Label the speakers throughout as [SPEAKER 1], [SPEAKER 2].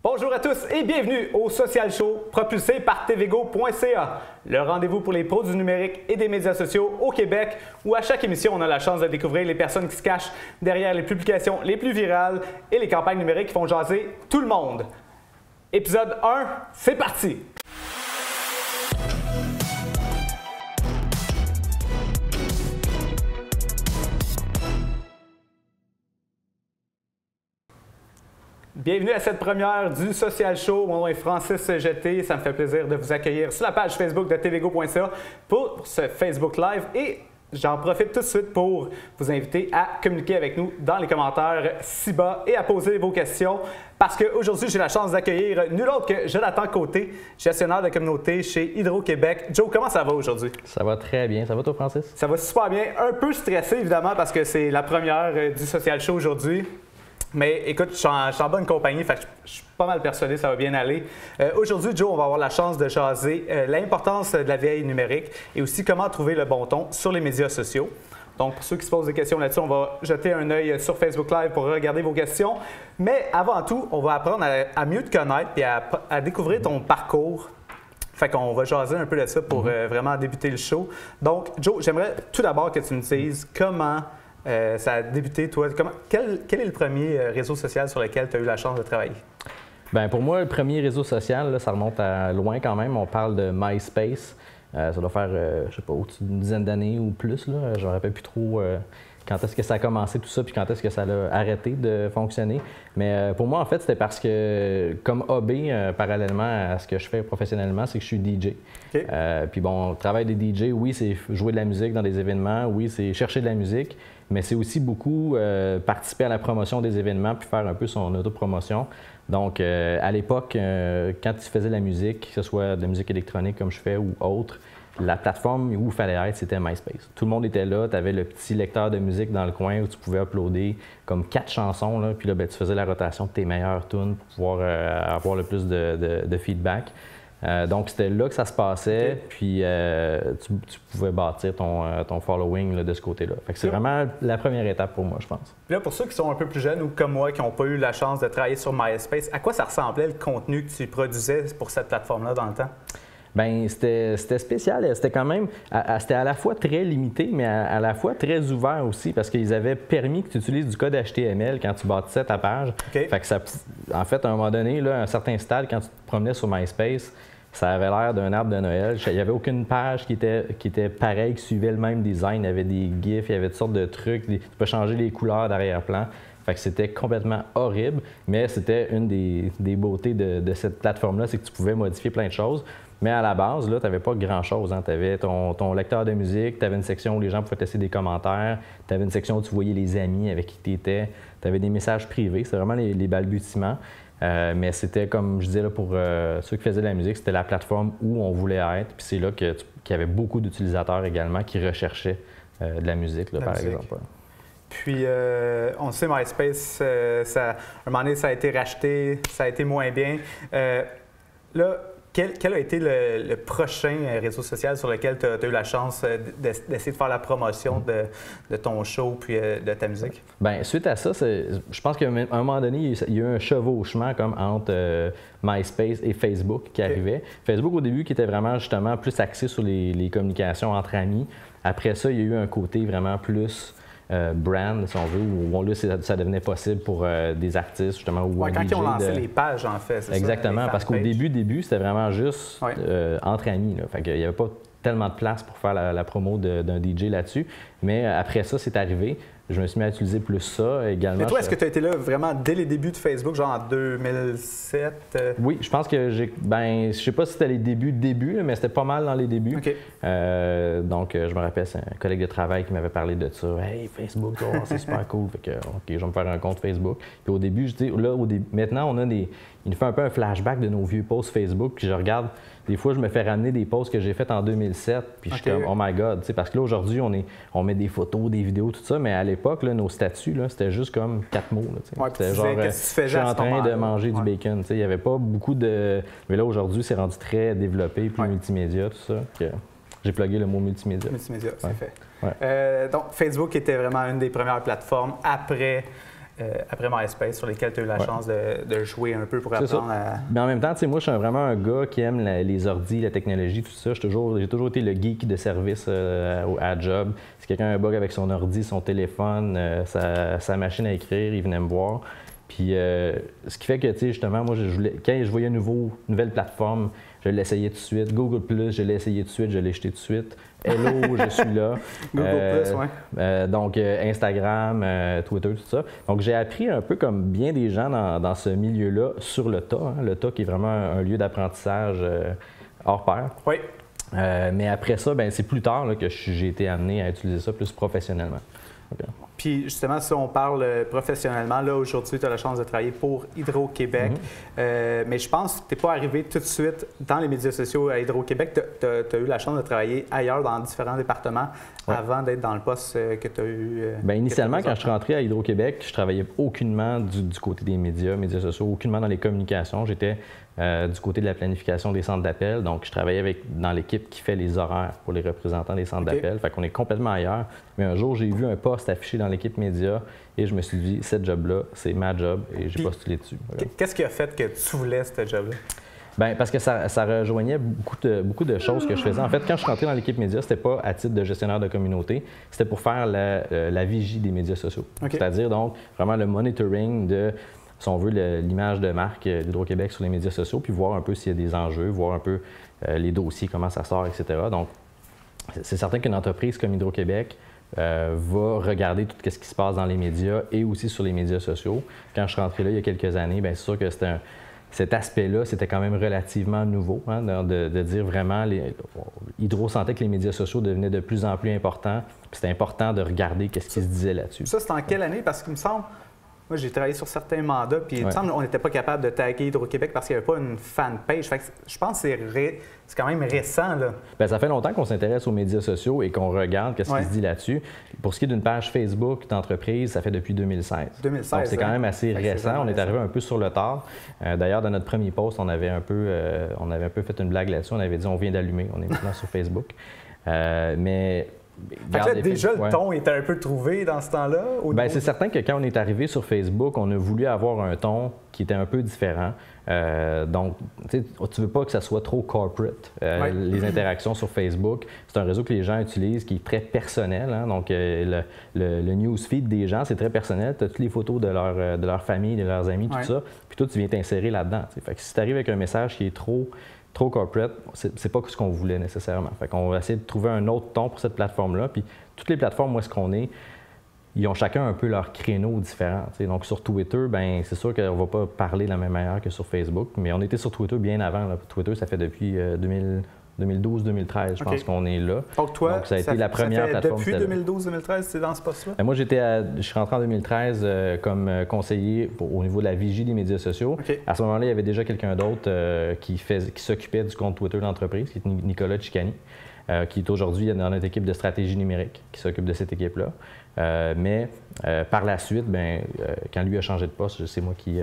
[SPEAKER 1] Bonjour à tous et bienvenue au Social Show propulsé par tvgo.ca, le rendez-vous pour les pros du numérique et des médias sociaux au Québec, où à chaque émission, on a la chance de découvrir les personnes qui se cachent derrière les publications les plus virales et les campagnes numériques qui font jaser tout le monde. Épisode 1, c'est parti! Bienvenue à cette première du Social Show. Mon nom est Francis Jeté. Ça me fait plaisir de vous accueillir sur la page Facebook de tvgo.ca pour ce Facebook Live. Et j'en profite tout de suite pour vous inviter à communiquer avec nous dans les commentaires ci-bas et à poser vos questions. Parce qu'aujourd'hui, j'ai la chance d'accueillir nul autre que Jonathan Côté, gestionnaire de communauté chez Hydro-Québec. Joe, comment ça va aujourd'hui?
[SPEAKER 2] Ça va très bien. Ça va toi, Francis?
[SPEAKER 1] Ça va super bien. Un peu stressé, évidemment, parce que c'est la première du Social Show aujourd'hui. Mais écoute, je suis en bonne compagnie, fait que je suis pas mal persuadé que ça va bien aller. Aujourd'hui, Joe, on va avoir la chance de jaser l'importance de la veille numérique et aussi comment trouver le bon ton sur les médias sociaux. Donc, pour ceux qui se posent des questions là-dessus, on va jeter un œil sur Facebook Live pour regarder vos questions. Mais avant tout, on va apprendre à mieux te connaître et à découvrir ton parcours. Fait qu'on va jaser un peu de ça pour vraiment débuter le show. Donc, Joe, j'aimerais tout d'abord que tu me dises comment ça a débuté, toi. Quel est le premier réseau social sur lequel tu as eu la chance de travailler?
[SPEAKER 2] Bien, pour moi, le premier réseau social, là, ça remonte à loin quand même. On parle de MySpace. Ça doit faire, je sais pas, au-dessus d'une dizaine d'années ou plus. Là. Je ne me rappelle plus trop quand est-ce que ça a commencé tout ça, puis quand est-ce que ça a arrêté de fonctionner. Mais pour moi, en fait, c'était parce que, comme hobby, parallèlement à ce que je fais professionnellement, c'est que je suis DJ. Okay. Puis bon, le travail des DJ, oui, c'est jouer de la musique dans des événements, oui, c'est chercher de la musique, mais c'est aussi beaucoup participer à la promotion des événements puis faire un peu son autopromotion. Donc, à l'époque, quand tu faisais de la musique, que ce soit de la musique électronique comme je fais ou autre, la plateforme où il fallait être, c'était MySpace. Tout le monde était là, tu avais le petit lecteur de musique dans le coin où tu pouvais uploader comme 4 chansons, là, puis là, ben, tu faisais la rotation de tes meilleures tunes pour pouvoir avoir le plus de feedback. Donc, c'était là que ça se passait, okay. Puis tu pouvais bâtir ton following là, de ce côté-là. Fait que c'est vraiment la première étape pour moi, je pense.
[SPEAKER 1] Puis là, pour ceux qui sont un peu plus jeunes ou comme moi, qui n'ont pas eu la chance de travailler sur MySpace, à quoi ça ressemblait le contenu que tu produisais pour cette plateforme-là dans le temps?
[SPEAKER 2] Bien, c'était spécial. C'était quand même, c'était à la fois très limité, mais à la fois très ouvert aussi, parce qu'ils avaient permis que tu utilises du code HTML quand tu bâtissais ta page. Okay. Fait que ça, en fait, à un moment donné, là, à un certain stade, quand tu te promenais sur MySpace, ça avait l'air d'un arbre de Noël. Il n'y avait aucune page qui était pareille, qui suivait le même design. Il y avait des GIFs, il y avait toutes sortes de trucs. Tu peux changer les couleurs d'arrière-plan. Fait que c'était complètement horrible, mais c'était une des beautés de cette plateforme-là, c'est que tu pouvais modifier plein de choses. Mais à la base, là, tu n'avais pas grand-chose. Hein. Tu avais ton lecteur de musique, tu avais une section où les gens pouvaient te laisser des commentaires, tu avais une section où tu voyais les amis avec qui tu étais, tu avais des messages privés. C'était vraiment les balbutiements. Mais c'était, comme je disais, là, pour ceux qui faisaient de la musique, c'était la plateforme où on voulait être. Puis c'est là qu'il y avait beaucoup d'utilisateurs également qui recherchaient de la musique, là, par exemple.
[SPEAKER 1] Puis, on sait, MySpace, à un moment donné, ça a été racheté, ça a été moins bien. Là, quel a été le prochain réseau social sur lequel tu as eu la chance d'essayer de faire la promotion de ton show puis de ta musique?
[SPEAKER 2] Bien, suite à ça, je pense qu'à un moment donné, il y a eu un chevauchement comme entre MySpace et Facebook qui arrivait. Facebook, au début, qui était vraiment justement plus axé sur les communications entre amis. Après ça, il y a eu un côté vraiment plus brand, si on veut, où là, ça devenait possible pour des artistes, justement. Ou
[SPEAKER 1] quand ils ont lancé les pages, en fait, c'est
[SPEAKER 2] exactement,
[SPEAKER 1] ça,
[SPEAKER 2] parce qu'au début, c'était vraiment juste entre amis. Là. Fait qu'il n'y avait pas tellement de place pour faire la promo d'un DJ là-dessus. Mais après ça, c'est arrivé. Je me suis mis à utiliser plus ça également.
[SPEAKER 1] Mais toi, est-ce que tu as été là vraiment dès les débuts de Facebook, genre en 2007?
[SPEAKER 2] Oui, je pense que je sais pas si c'était les débuts, mais c'était pas mal dans les débuts.
[SPEAKER 1] Okay.
[SPEAKER 2] Donc, je me rappelle, c'est un collègue de travail qui m'avait parlé de ça. « Hey, Facebook, oh, c'est super cool. » Fait que, OK, je vais me faire un compte Facebook. Puis au début, je dis, là, maintenant, on a il nous fait un peu un flashback de nos vieux posts Facebook. Puis je regarde, des fois, je me fais ramener des posts que j'ai faits en 2007. Puis je suis comme, oh my God. Parce que là, aujourd'hui, on met des photos, des vidéos, tout ça. Mais à l'époque, nos statuts, c'était juste comme 4 mots. C'était genre, je suis en train de manger du bacon. Il n'y avait pas beaucoup de. Mais là, aujourd'hui, c'est rendu très développé, plus multimédia, tout ça. J'ai plugué le mot multimédia.
[SPEAKER 1] Multimédia, c'est fait. Ouais. Donc, Facebook était vraiment une des premières plateformes après après MySpace sur lesquels tu as eu la chance de jouer un peu pour apprendre à...
[SPEAKER 2] Mais en même temps, moi, je suis vraiment un gars qui aime les ordis, la technologie, tout ça. J'ai toujours été le geek de service à job. Si quelqu'un a un bug avec son ordi, son téléphone, sa machine à écrire, il venait me voir. Puis, ce qui fait que, justement, moi, quand je voyais une nouvelle plateforme, je l'essayais tout de suite. Google+, je l'ai essayé tout de suite, je l'ai jeté tout de suite. Hello, je suis là. Donc, Instagram, Twitter, tout ça. Donc, j'ai appris un peu comme bien des gens dans ce milieu-là sur le tas. Le tas qui est vraiment un lieu d'apprentissage hors pair.
[SPEAKER 1] Oui.
[SPEAKER 2] Mais après ça, c'est plus tard là, que j'ai été amené à utiliser ça plus professionnellement. Okay.
[SPEAKER 1] Puis justement, si on parle professionnellement, là aujourd'hui, tu as la chance de travailler pour Hydro-Québec. Mais je pense que tu n'es pas arrivé tout de suite dans les médias sociaux à Hydro-Québec. Tu as eu la chance de travailler ailleurs dans différents départements avant d'être dans le poste que tu as eu.
[SPEAKER 2] Initialement, quand je suis rentré à Hydro-Québec, je travaillais aucunement du côté des médias sociaux, aucunement dans les communications. J'étais du côté de la planification des centres d'appel. Donc, je travaillais dans l'équipe qui fait les horaires pour les représentants des centres d'appel. Fait qu'on est complètement ailleurs. Mais un jour, j'ai vu un poste affiché dans l'équipe média et je me suis dit, cette job-là, c'est ma job et j'ai postulé dessus.
[SPEAKER 1] Qu'est-ce qui a fait que tu voulais ce job-là?
[SPEAKER 2] Parce que ça rejoignait beaucoup de choses que je faisais. En fait, quand je suis rentré dans l'équipe média, c'était pas à titre de gestionnaire de communauté, c'était pour faire la vigie des médias sociaux. C'est-à-dire donc vraiment le monitoring de, si on veut, l'image de marque d'Hydro-Québec sur les médias sociaux, puis voir un peu s'il y a des enjeux, voir un peu les dossiers, comment ça sort, etc. Donc, c'est certain qu'une entreprise comme Hydro-Québec va regarder tout ce qui se passe dans les médias et aussi sur les médias sociaux. Quand je suis rentré là il y a quelques années, c'est sûr que cet aspect-là, c'était quand même relativement nouveau, de dire vraiment, Hydro sentait que les médias sociaux devenaient de plus en plus importants, puis c'était important de regarder ce qui se disait là-dessus.
[SPEAKER 1] Ça, c'est en quelle année? Parce qu'il me semble, moi, j'ai travaillé sur certains mandats, puis il me semble qu'on n'était pas capable de taguer Hydro-Québec parce qu'il n'y avait pas une fanpage. Fait que je pense que c'est quand même récent, là.
[SPEAKER 2] Ça fait longtemps qu'on s'intéresse aux médias sociaux et qu'on regarde ce qui se dit là-dessus. Pour ce qui est d'une page Facebook d'entreprise, ça fait depuis 2016. 2016, donc, c'est quand même assez récent. On est arrivé un peu sur le tard. D'ailleurs, dans notre premier post, on avait un peu fait une blague là-dessus. On avait dit « on vient d'allumer ». On est maintenant sur Facebook.
[SPEAKER 1] Déjà, le ton était un peu trouvé dans ce temps-là?
[SPEAKER 2] C'est certain que quand on est arrivé sur Facebook, on a voulu avoir un ton qui était un peu différent. Donc, tu ne veux pas que ça soit trop corporate, les interactions sur Facebook. C'est un réseau que les gens utilisent qui est très personnel. Donc, le newsfeed des gens, c'est très personnel. Tu as toutes les photos de leur famille, de leurs amis, tout ça. Puis toi, tu viens t'insérer là-dedans. Fait que si tu arrives avec un message qui est trop corporate, c'est pas ce qu'on voulait nécessairement. Fait qu'on va essayer de trouver un autre ton pour cette plateforme-là. Puis toutes les plateformes où est-ce qu'on est, ils ont chacun un peu leur créneau différent. Donc sur Twitter, c'est sûr qu'on ne va pas parler de la même manière que sur Facebook, mais on était sur Twitter bien avant. Là. Twitter, ça fait depuis 2012-2013, je pense qu'on est là.
[SPEAKER 1] Donc toi,
[SPEAKER 2] ça a été la première plateforme.
[SPEAKER 1] Depuis 2012-2013, c'est dans ce poste-là?
[SPEAKER 2] Moi, je suis rentré en 2013 comme conseiller au niveau de la vigie des médias sociaux. À ce moment-là, il y avait déjà quelqu'un d'autre qui s'occupait du compte Twitter de l'entreprise, qui est Nicolas Ciccani, qui est aujourd'hui dans notre équipe de stratégie numérique, qui s'occupe de cette équipe-là. Mais par la suite, quand lui a changé de poste, c'est moi qui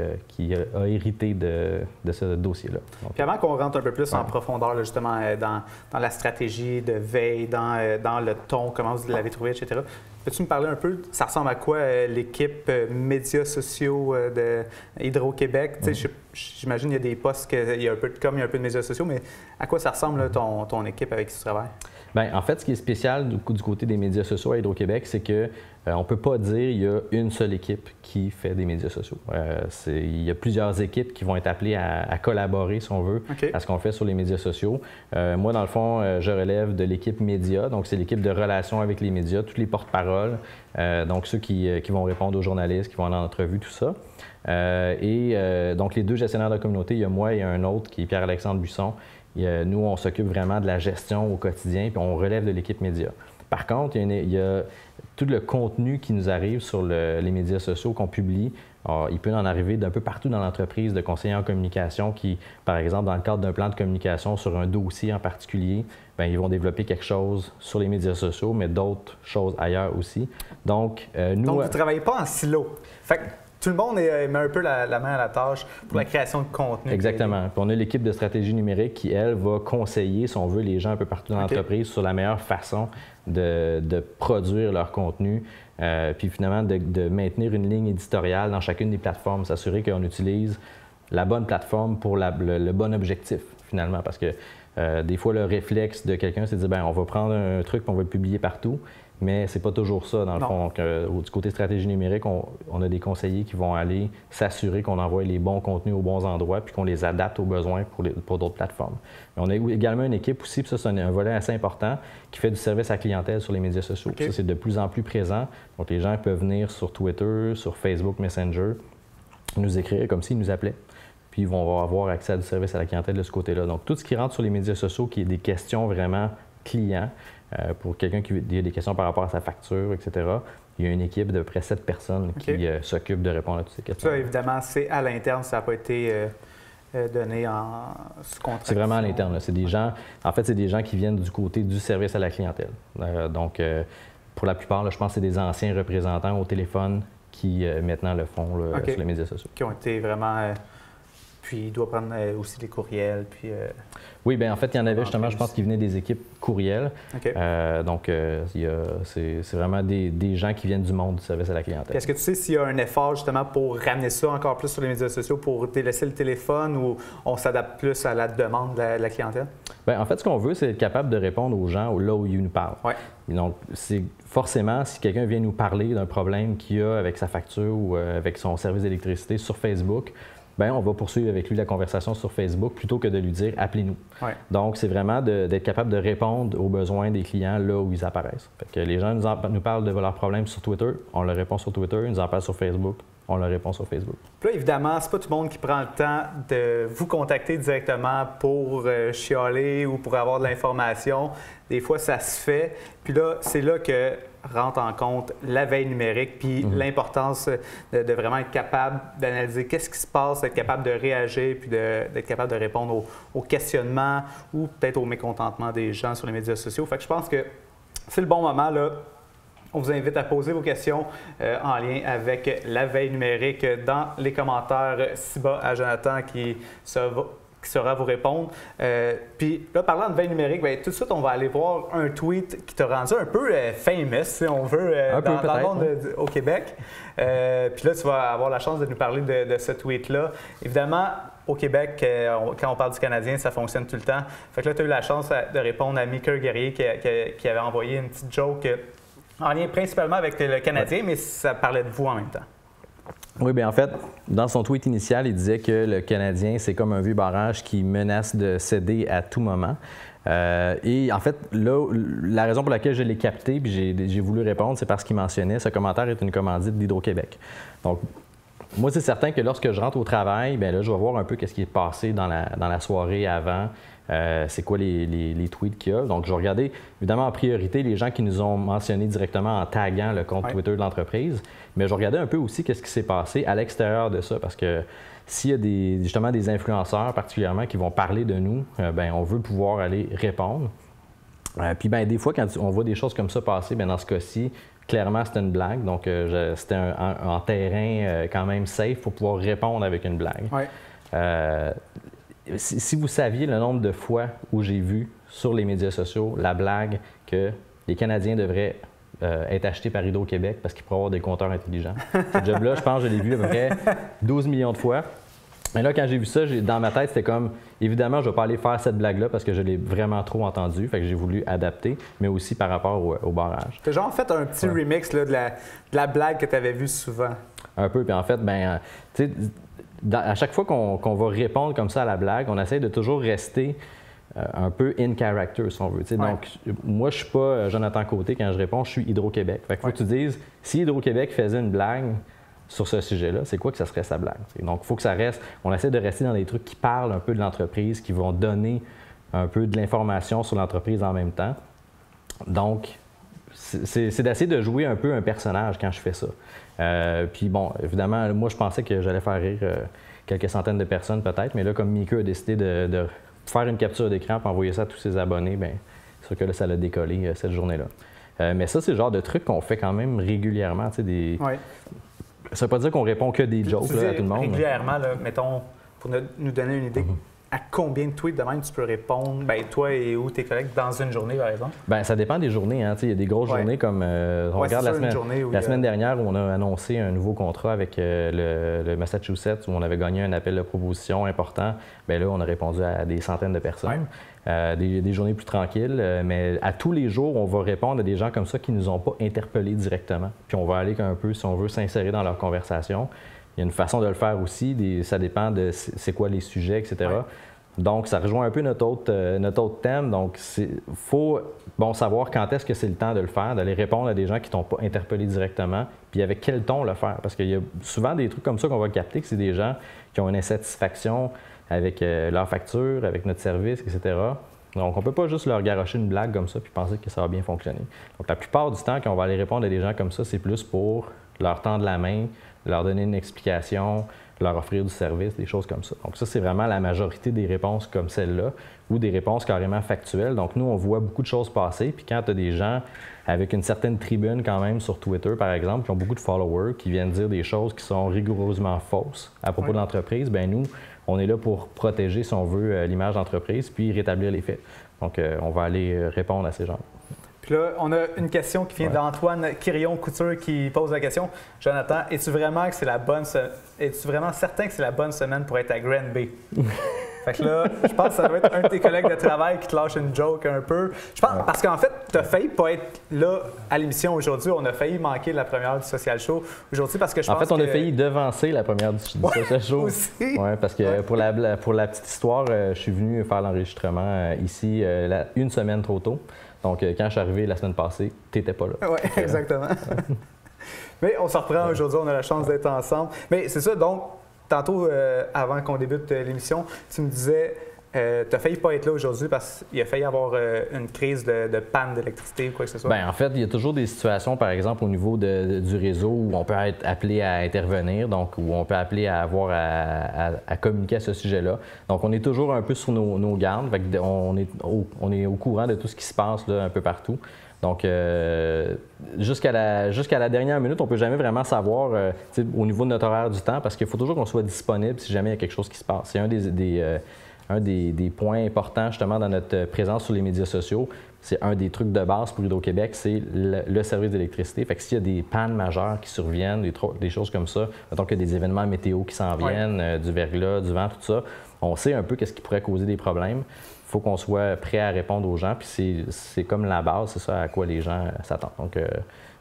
[SPEAKER 2] a hérité de ce dossier-là.
[SPEAKER 1] Puis avant qu'on rentre un peu plus en profondeur, là, justement, dans la stratégie de veille, dans le ton, comment vous l'avez trouvé, etc., peux-tu me parler un peu, ça ressemble à quoi l'équipe médias sociaux de Hydro-Québec? J'imagine qu'il y a des postes, il y a un peu de com, il y a un peu de médias sociaux, mais à quoi ça ressemble là, ton équipe avec qui tu travailles?
[SPEAKER 2] En fait, ce qui est spécial du côté des médias sociaux à Hydro-Québec, c'est que on ne peut pas dire qu'il y a une seule équipe qui fait des médias sociaux. Il y a plusieurs équipes qui vont être appelées à collaborer, si on veut, à ce qu'on fait sur les médias sociaux. Moi, dans le fond, je relève de l'équipe média, donc c'est l'équipe de relations avec les médias, tous les porte-paroles, donc ceux qui vont répondre aux journalistes, qui vont en entrevue, tout ça. Donc les deux gestionnaires de communauté, il y a moi et un autre qui est Pierre-Alexandre Buisson. Nous, on s'occupe vraiment de la gestion au quotidien, puis on relève de l'équipe média. Par contre, il y a tout le contenu qui nous arrive sur les médias sociaux qu'on publie. Alors, il peut en arriver d'un peu partout dans l'entreprise, de conseillers en communication qui, par exemple, dans le cadre d'un plan de communication sur un dossier en particulier, ils vont développer quelque chose sur les médias sociaux, mais d'autres choses ailleurs aussi. Donc, nous...
[SPEAKER 1] Donc, vous ne travaillez pas en silo. Fait que tout le monde met un peu la main à la tâche pour la création de contenu.
[SPEAKER 2] Exactement. Puis on a l'équipe de stratégie numérique qui, elle, va conseiller, si on veut, les gens un peu partout dans l'entreprise sur la meilleure façon de produire leur contenu, puis finalement de maintenir une ligne éditoriale dans chacune des plateformes, s'assurer qu'on utilise la bonne plateforme pour le bon objectif, finalement, parce que des fois, le réflexe de quelqu'un, c'est de dire, bien, on va prendre un truc et on va le publier partout, mais c'est pas toujours ça, dans le fond. Du côté stratégie numérique, on a des conseillers qui vont aller s'assurer qu'on envoie les bons contenus aux bons endroits puis qu'on les adapte aux besoins pour d'autres plateformes. Mais on a également une équipe aussi, puis ça, c'est un volet assez important, qui fait du service à la clientèle sur les médias sociaux. Okay. Ça, c'est de plus en plus présent. Donc, les gens peuvent venir sur Twitter, sur Facebook Messenger, nous écrire comme s'ils nous appelaient. Puis ils vont avoir accès à du service à la clientèle de ce côté-là. Donc, tout ce qui rentre sur les médias sociaux, qui est des questions vraiment clients, pour quelqu'un qui a des questions par rapport à sa facture, etc., il y a une équipe de près 7 personnes qui s'occupe de répondre à toutes ces questions.
[SPEAKER 1] Ça, évidemment, c'est à l'interne, ça n'a pas été donné en sous-contrat.
[SPEAKER 2] C'est vraiment à l'interne. C'est des gens, en fait, c'est des gens qui viennent du côté du service à la clientèle. Donc, pour la plupart, là, je pense que c'est des anciens représentants au téléphone qui maintenant le font sur les médias sociaux.
[SPEAKER 1] Qui ont été vraiment... Puis il doit prendre aussi des courriels. Puis,
[SPEAKER 2] oui, bien en fait, il y en avait justement, je pense, qui venaient des équipes courriels.
[SPEAKER 1] Okay.
[SPEAKER 2] Donc, c'est vraiment des gens qui viennent du monde du service à la clientèle.
[SPEAKER 1] Est-ce que tu sais s'il y a un effort justement pour ramener ça encore plus sur les médias sociaux, pour délaisser le téléphone ou on s'adapte plus à la demande de la clientèle?
[SPEAKER 2] Bien, en fait, ce qu'on veut, c'est être capable de répondre aux gens là où ils nous parlent.
[SPEAKER 1] Ouais.
[SPEAKER 2] Donc, c'est forcément, si quelqu'un vient nous parler d'un problème qu'il a avec sa facture ou avec son service d'électricité sur Facebook, bien, on va poursuivre avec lui la conversation sur Facebook plutôt que de lui dire « appelez-nous
[SPEAKER 1] ouais. ».
[SPEAKER 2] Donc, c'est vraiment d'être capable de répondre aux besoins des clients là où ils apparaissent. Fait que les gens nous parlent de leurs problèmes sur Twitter, on leur répond sur Twitter, ils nous en parlent sur Facebook, on leur répond sur Facebook.
[SPEAKER 1] Puis là, évidemment, c'est pas tout le monde qui prend le temps de vous contacter directement pour chialer ou pour avoir de l'information. Des fois, ça se fait. Puis là, c'est là que rentre en compte la veille numérique, puis l'importance de vraiment être capable d'analyser qu'est-ce qui se passe, d'être capable de réagir, puis d'être capable de répondre aux questionnements ou peut-être aux mécontentements des gens sur les médias sociaux. Fait que je pense que c'est le bon moment, là. On vous invite à poser vos questions en lien avec la veille numérique dans les commentaires ci-bas à Jonathan qui saura vous répondre. Puis là, parlant de veille numérique, bien, tout de suite, on va aller voir un tweet qui t'a rendu un peu famous, si on veut, dans le monde au Québec. Puis là, tu vas avoir la chance de nous parler de ce tweet-là. Évidemment, au Québec, quand on parle du Canadien, ça fonctionne tout le temps. Fait que là, tu as eu la chance de répondre à Mika Guerrier qui avait envoyé une petite joke en lien principalement avec le Canadien, mais ça parlait de vous en même temps.
[SPEAKER 2] Oui, bien en fait, dans son tweet initial, il disait que le Canadien, c'est comme un vieux barrage qui menace de céder à tout moment. Et en fait, là, la raison pour laquelle je l'ai capté puis j'ai voulu répondre, c'est parce qu'il mentionnait ce commentaire est une commandite d'Hydro-Québec. Donc, moi, c'est certain que lorsque je rentre au travail, bien là, je vais voir un peu ce qui est passé dans la soirée avant. C'est quoi les tweets qu'il y a. Donc, je vais regarder, évidemment, en priorité, les gens qui nous ont mentionné directement en taguant le compte Twitter de l'entreprise. Mais je vais regarder un peu aussi ce qui s'est passé à l'extérieur de ça. Parce que s'il y a justement des influenceurs particulièrement qui vont parler de nous, bien, on veut pouvoir aller répondre. Puis, bien, des fois, quand on voit des choses comme ça passer, bien, dans ce cas-ci, clairement, c'était une blague. Donc, c'était un terrain quand même safe pour pouvoir répondre avec une blague.
[SPEAKER 1] Ouais.
[SPEAKER 2] Si vous saviez le nombre de fois où j'ai vu sur les médias sociaux la blague que les Canadiens devraient être achetés par Hydro-Québec parce qu'ils pourraient avoir des compteurs intelligents. Ce job-là, je pense que je l'ai vu à peu près 12 millions de fois. Mais là, quand j'ai vu ça, dans ma tête, c'était comme, évidemment, je ne vais pas aller faire cette blague-là parce que je l'ai vraiment trop entendue. Fait que j'ai voulu adapter, mais aussi par rapport au barrage.
[SPEAKER 1] Tu as genre fait un petit remix là, de la blague que tu avais vue souvent. Un
[SPEAKER 2] peu. Puis en fait, ben, tu sais, à chaque fois qu'on va répondre comme ça à la blague, on essaie de toujours rester un peu in character, si on veut. Ouais. Donc, moi, je ne suis pas Jonathan Côté quand je réponds, je suis Hydro-Québec. Fait qu'il faut que tu dises, si Hydro-Québec faisait une blague sur ce sujet-là, c'est quoi que ça serait sa blague? Donc, il faut que ça reste, on essaie de rester dans des trucs qui parlent un peu de l'entreprise, qui vont donner un peu de l'information sur l'entreprise en même temps. Donc, c'est d'essayer de jouer un peu un personnage quand je fais ça. Puis bon, évidemment, moi, je pensais que j'allais faire rire quelques centaines de personnes peut-être, mais là, comme Mika a décidé de faire une capture d'écran et envoyer ça à tous ses abonnés, bien, c'est sûr que là, ça l'a décollé cette journée-là. Mais ça, c'est le genre de truc qu'on fait quand même régulièrement. Ça ne veut pas dire qu'on répond que des jokes là, à tout le monde.
[SPEAKER 1] Régulièrement, là, mettons, pour nous donner une idée, à combien de tweets de même tu peux répondre, toi et ou tes collègues, dans une journée, par exemple?
[SPEAKER 2] Bien, ça dépend des journées. Hein. Il y a des grosses journées comme on regarde la semaine dernière où on a annoncé un nouveau contrat avec le Massachusetts où on avait gagné un appel de proposition important. Bien là, on a répondu à des centaines de personnes. Des journées plus tranquilles, mais à tous les jours, on va répondre à des gens comme ça qui ne nous ont pas interpellés directement. Puis on va aller un peu, si on veut, s'insérer dans leur conversation. Il y a une façon de le faire aussi, ça dépend de c'est quoi les sujets, etc. Donc, ça rejoint un peu notre autre thème. Donc, il faut savoir quand est-ce que c'est le temps de le faire, d'aller répondre à des gens qui ne t'ont pas interpellé directement, puis avec quel ton le faire. Parce qu'il y a souvent des trucs comme ça qu'on va capter, que c'est des gens qui ont une insatisfaction avec leur facture, avec notre service, etc. Donc, on ne peut pas juste leur garrocher une blague comme ça puis penser que ça va bien fonctionner. Donc, la plupart du temps, quand on va aller répondre à des gens comme ça, c'est plus pour leur tendre la main, leur donner une explication, leur offrir du service, des choses comme ça. Donc ça, c'est vraiment la majorité des réponses comme celle-là ou des réponses carrément factuelles. Donc nous, on voit beaucoup de choses passer. Puis quand tu as des gens avec une certaine tribune quand même sur Twitter, par exemple, qui ont beaucoup de followers, qui viennent dire des choses qui sont rigoureusement fausses à propos de l'entreprise, bien nous, on est là pour protéger, si on veut, l'image d'entreprise puis rétablir les faits. Donc on va aller répondre à ces gens.
[SPEAKER 1] Puis là, on a une question qui vient d'Antoine Quirion-Couture qui pose la question. Jonathan, es-tu vraiment certain que c'est la bonne semaine pour être à Granby? Fait que là, je pense que ça doit être un de tes collègues de travail qui te lâche une joke un peu. Je pense, parce qu'en fait, tu as failli pas être là à l'émission aujourd'hui. On a failli manquer la première du Social Show aujourd'hui parce que je pense
[SPEAKER 2] En fait, on a failli devancer la première du Social Show.
[SPEAKER 1] Aussi.
[SPEAKER 2] Oui, parce que pour la petite histoire, je suis venu faire l'enregistrement ici une semaine trop tôt. Donc, quand je suis arrivé la semaine passée, tu n'étais pas là.
[SPEAKER 1] Oui, exactement. Mais on se reprend aujourd'hui, on a la chance d'être ensemble. Mais c'est ça, donc, tantôt, avant qu'on débute l'émission, tu me disais, tu n'as failli pas être là aujourd'hui parce qu'il a failli avoir une crise de panne d'électricité ou quoi que ce soit.
[SPEAKER 2] Bien, en fait, il y a toujours des situations, par exemple, au niveau du réseau où on peut être appelé à intervenir, donc où on peut appeler à avoir à communiquer à ce sujet-là. Donc, on est toujours un peu sur nos gardes. Fait que on est au courant de tout ce qui se passe là, un peu partout. Donc, jusqu'à la dernière minute, on ne peut jamais vraiment savoir au niveau de notre horaire du temps parce qu'il faut toujours qu'on soit disponible si jamais il y a quelque chose qui se passe. C'est un des points importants justement dans notre présence sur les médias sociaux. C'est un des trucs de base pour Hydro-Québec, c'est le service d'électricité. Fait que s'il y a des pannes majeures qui surviennent, des choses comme ça, mettons qu'il y a des événements météo qui s'en viennent, du verglas, du vent, tout ça, on sait un peu qu'est-ce qui pourrait causer des problèmes. Il faut qu'on soit prêt à répondre aux gens, puis c'est comme la base, c'est ça à quoi les gens s'attendent. Donc,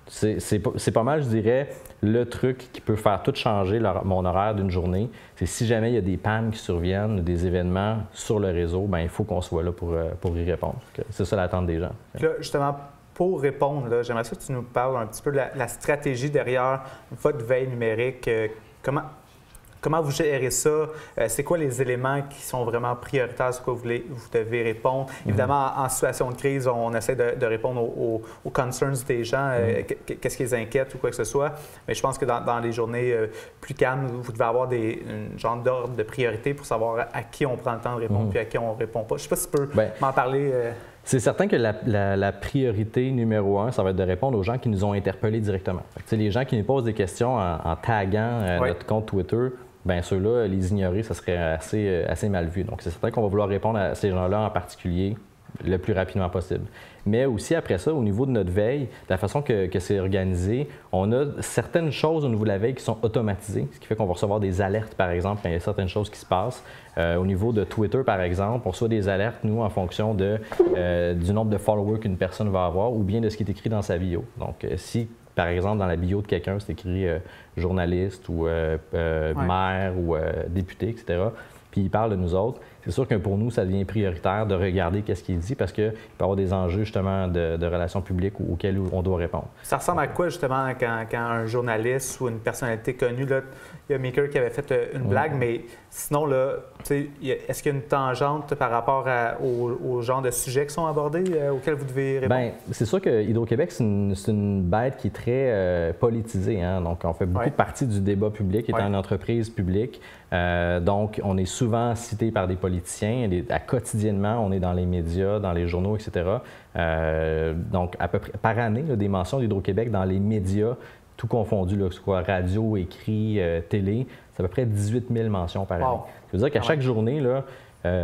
[SPEAKER 2] c'est pas mal, je dirais, le truc qui peut faire tout changer mon horaire d'une journée. C'est si jamais il y a des pannes qui surviennent, des événements sur le réseau, bien, il faut qu'on soit là pour y répondre. C'est ça l'attente des gens.
[SPEAKER 1] Là, justement, pour répondre, là, j'aimerais ça que tu nous parles un petit peu de la stratégie derrière votre veille numérique. Comment vous gérez ça? C'est quoi les éléments qui sont vraiment prioritaires sur quoi vous devez répondre? Évidemment, en situation de crise, on essaie de répondre aux concerns des gens, qu'est-ce qui les inquiète ou quoi que ce soit. Mais je pense que dans les journées plus calmes, vous devez avoir un genre d'ordre de priorité pour savoir à qui on prend le temps de répondre puis à qui on ne répond pas. Je ne sais pas si tu peux m'en parler.
[SPEAKER 2] C'est certain que la priorité numéro 1, ça va être de répondre aux gens qui nous ont interpellés directement. Les gens qui nous posent des questions en taguant notre compte Twitter, bien ceux-là, les ignorer, ça serait assez mal vu. Donc, c'est certain qu'on va vouloir répondre à ces gens-là en particulier le plus rapidement possible. Mais aussi, après ça, au niveau de notre veille, la façon que c'est organisé, on a certaines choses au niveau de la veille qui sont automatisées, ce qui fait qu'on va recevoir des alertes, par exemple, quand il y a certaines choses qui se passent. Au niveau de Twitter, par exemple, on reçoit des alertes, nous, en fonction du nombre de followers qu'une personne va avoir ou bien de ce qui est écrit dans sa bio. Donc, si par exemple, dans la bio de quelqu'un, c'est écrit journaliste ou maire ou député, etc., puis il parle de nous autres, c'est sûr que pour nous, ça devient prioritaire de regarder qu'est-ce qu'il dit parce qu'il peut y avoir des enjeux justement de relations publiques auxquels on doit répondre.
[SPEAKER 1] Ça ressemble à quoi justement quand un journaliste ou une personnalité connue, là, il y a Maker qui avait fait une blague, mais sinon, là, est-ce qu'il y a une tangente par rapport au genre de sujets qui sont abordés auxquels vous devez répondre?
[SPEAKER 2] Bien, c'est sûr que Hydro-Québec, c'est une bête qui est très politisée. Hein? Donc, on fait beaucoup de partie du débat public, étant une entreprise publique. Donc, on est souvent cité par des politiciens. Quotidiennement, on est dans les médias, dans les journaux, etc. Donc, à peu près par année, là, des mentions d'Hydro-Québec dans les médias, tout confondu, là, que ce soit radio, écrit, télé, c'est à peu près 18 000 mentions par année. Ça veut dire qu'à chaque journée, là,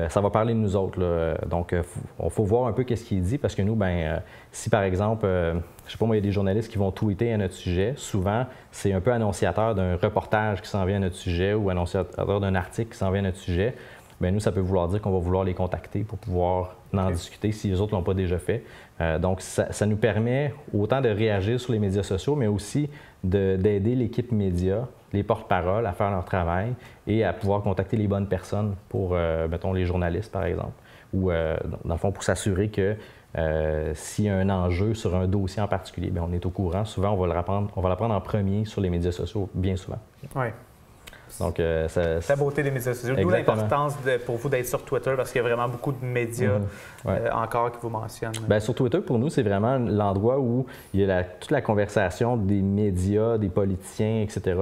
[SPEAKER 2] ça va parler de nous autres, là. Donc, il faut voir un peu qu'est-ce qu'il dit, parce que nous, si par exemple, je sais pas moi, il y a des journalistes qui vont tweeter à notre sujet, souvent, c'est un peu annonciateur d'un reportage qui s'en vient à notre sujet ou annonciateur d'un article qui s'en vient à notre sujet. Bien, nous, ça peut vouloir dire qu'on va vouloir les contacter pour pouvoir en discuter si les autres ne l'ont pas déjà fait. Donc, ça nous permet autant de réagir sur les médias sociaux, mais aussi d'aider l'équipe média, les porte-paroles à faire leur travail et à pouvoir contacter les bonnes personnes pour, mettons, les journalistes, par exemple. Ou, dans le fond, pour s'assurer que s'il y a un enjeu sur un dossier en particulier, bien, on est au courant. Souvent, on va l'apprendre en premier sur les médias sociaux, bien souvent.
[SPEAKER 1] Oui.
[SPEAKER 2] Donc,
[SPEAKER 1] c'est la beauté des médias sociaux. D'où l'importance pour vous d'être sur Twitter, parce qu'il y a vraiment beaucoup de médias encore qui vous mentionnent.
[SPEAKER 2] Bien, sur Twitter, pour nous, c'est vraiment l'endroit où il y a toute la conversation des médias, des politiciens, etc.,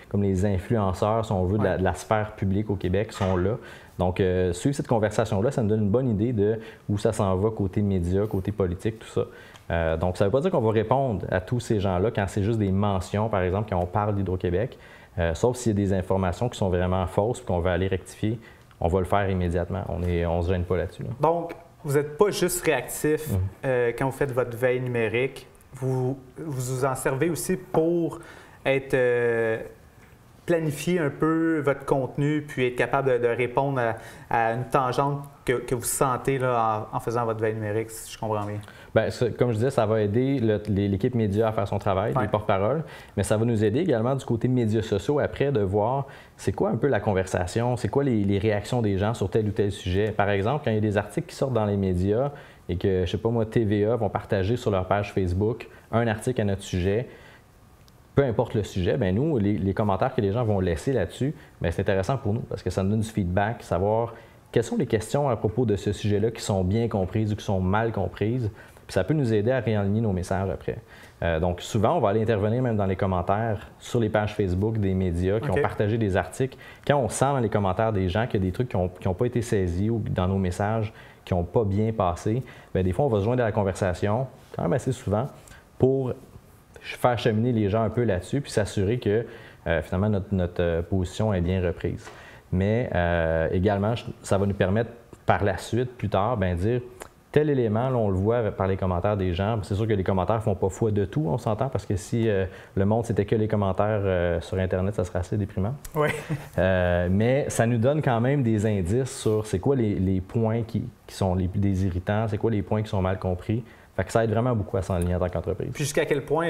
[SPEAKER 2] comme les influenceurs, si on veut, de la sphère publique au Québec, sont là. Donc, suivre cette conversation-là, ça nous donne une bonne idée de où ça s'en va côté médias, côté politique, tout ça. Donc, ça ne veut pas dire qu'on va répondre à tous ces gens-là quand c'est juste des mentions, par exemple, quand on parle d'Hydro-Québec. Sauf s'il y a des informations qui sont vraiment fausses et qu'on va aller rectifier, on va le faire immédiatement. On ne se gêne pas là-dessus. Là.
[SPEAKER 1] Donc, vous n'êtes pas juste réactif quand vous faites votre veille numérique. Vous en servez aussi pour être planifier un peu votre contenu puis être capable de répondre à une tangente que vous sentez là, en faisant votre veille numérique, si je comprends bien.
[SPEAKER 2] Bien, comme je disais, ça va aider l'équipe média à faire son travail, les porte-paroles, mais ça va nous aider également du côté médias sociaux après de voir c'est quoi un peu la conversation, c'est quoi les réactions des gens sur tel ou tel sujet. Par exemple, quand il y a des articles qui sortent dans les médias et que, je ne sais pas moi, TVA vont partager sur leur page Facebook un article à notre sujet, peu importe le sujet, bien nous, les commentaires que les gens vont laisser là-dessus, bien c'est intéressant pour nous parce que ça nous donne du feedback, savoir quelles sont les questions à propos de ce sujet-là qui sont bien comprises ou qui sont mal comprises. Puis ça peut nous aider à réaligner nos messages après. Donc souvent, on va aller intervenir même dans les commentaires sur les pages Facebook des médias qui ont partagé des articles. Quand on sent dans les commentaires des gens qu'il y a des trucs qui n'ont pas été saisis ou dans nos messages qui n'ont pas bien passé, bien, des fois, on va se joindre à la conversation, quand même assez souvent, pour faire cheminer les gens un peu là-dessus puis s'assurer que finalement notre position est bien reprise. Mais également, ça va nous permettre par la suite, plus tard, bien dire tel élément, là, on le voit par les commentaires des gens. C'est sûr que les commentaires ne font pas foi de tout, on s'entend, parce que si le monde, c'était que les commentaires sur Internet, ça serait assez déprimant.
[SPEAKER 1] Oui.
[SPEAKER 2] Mais ça nous donne quand même des indices sur c'est quoi les points qui sont des irritants, c'est quoi les points qui sont mal compris. Fait que ça aide vraiment beaucoup à s'enligner en tant qu'entreprise.
[SPEAKER 1] Puis jusqu'à quel point,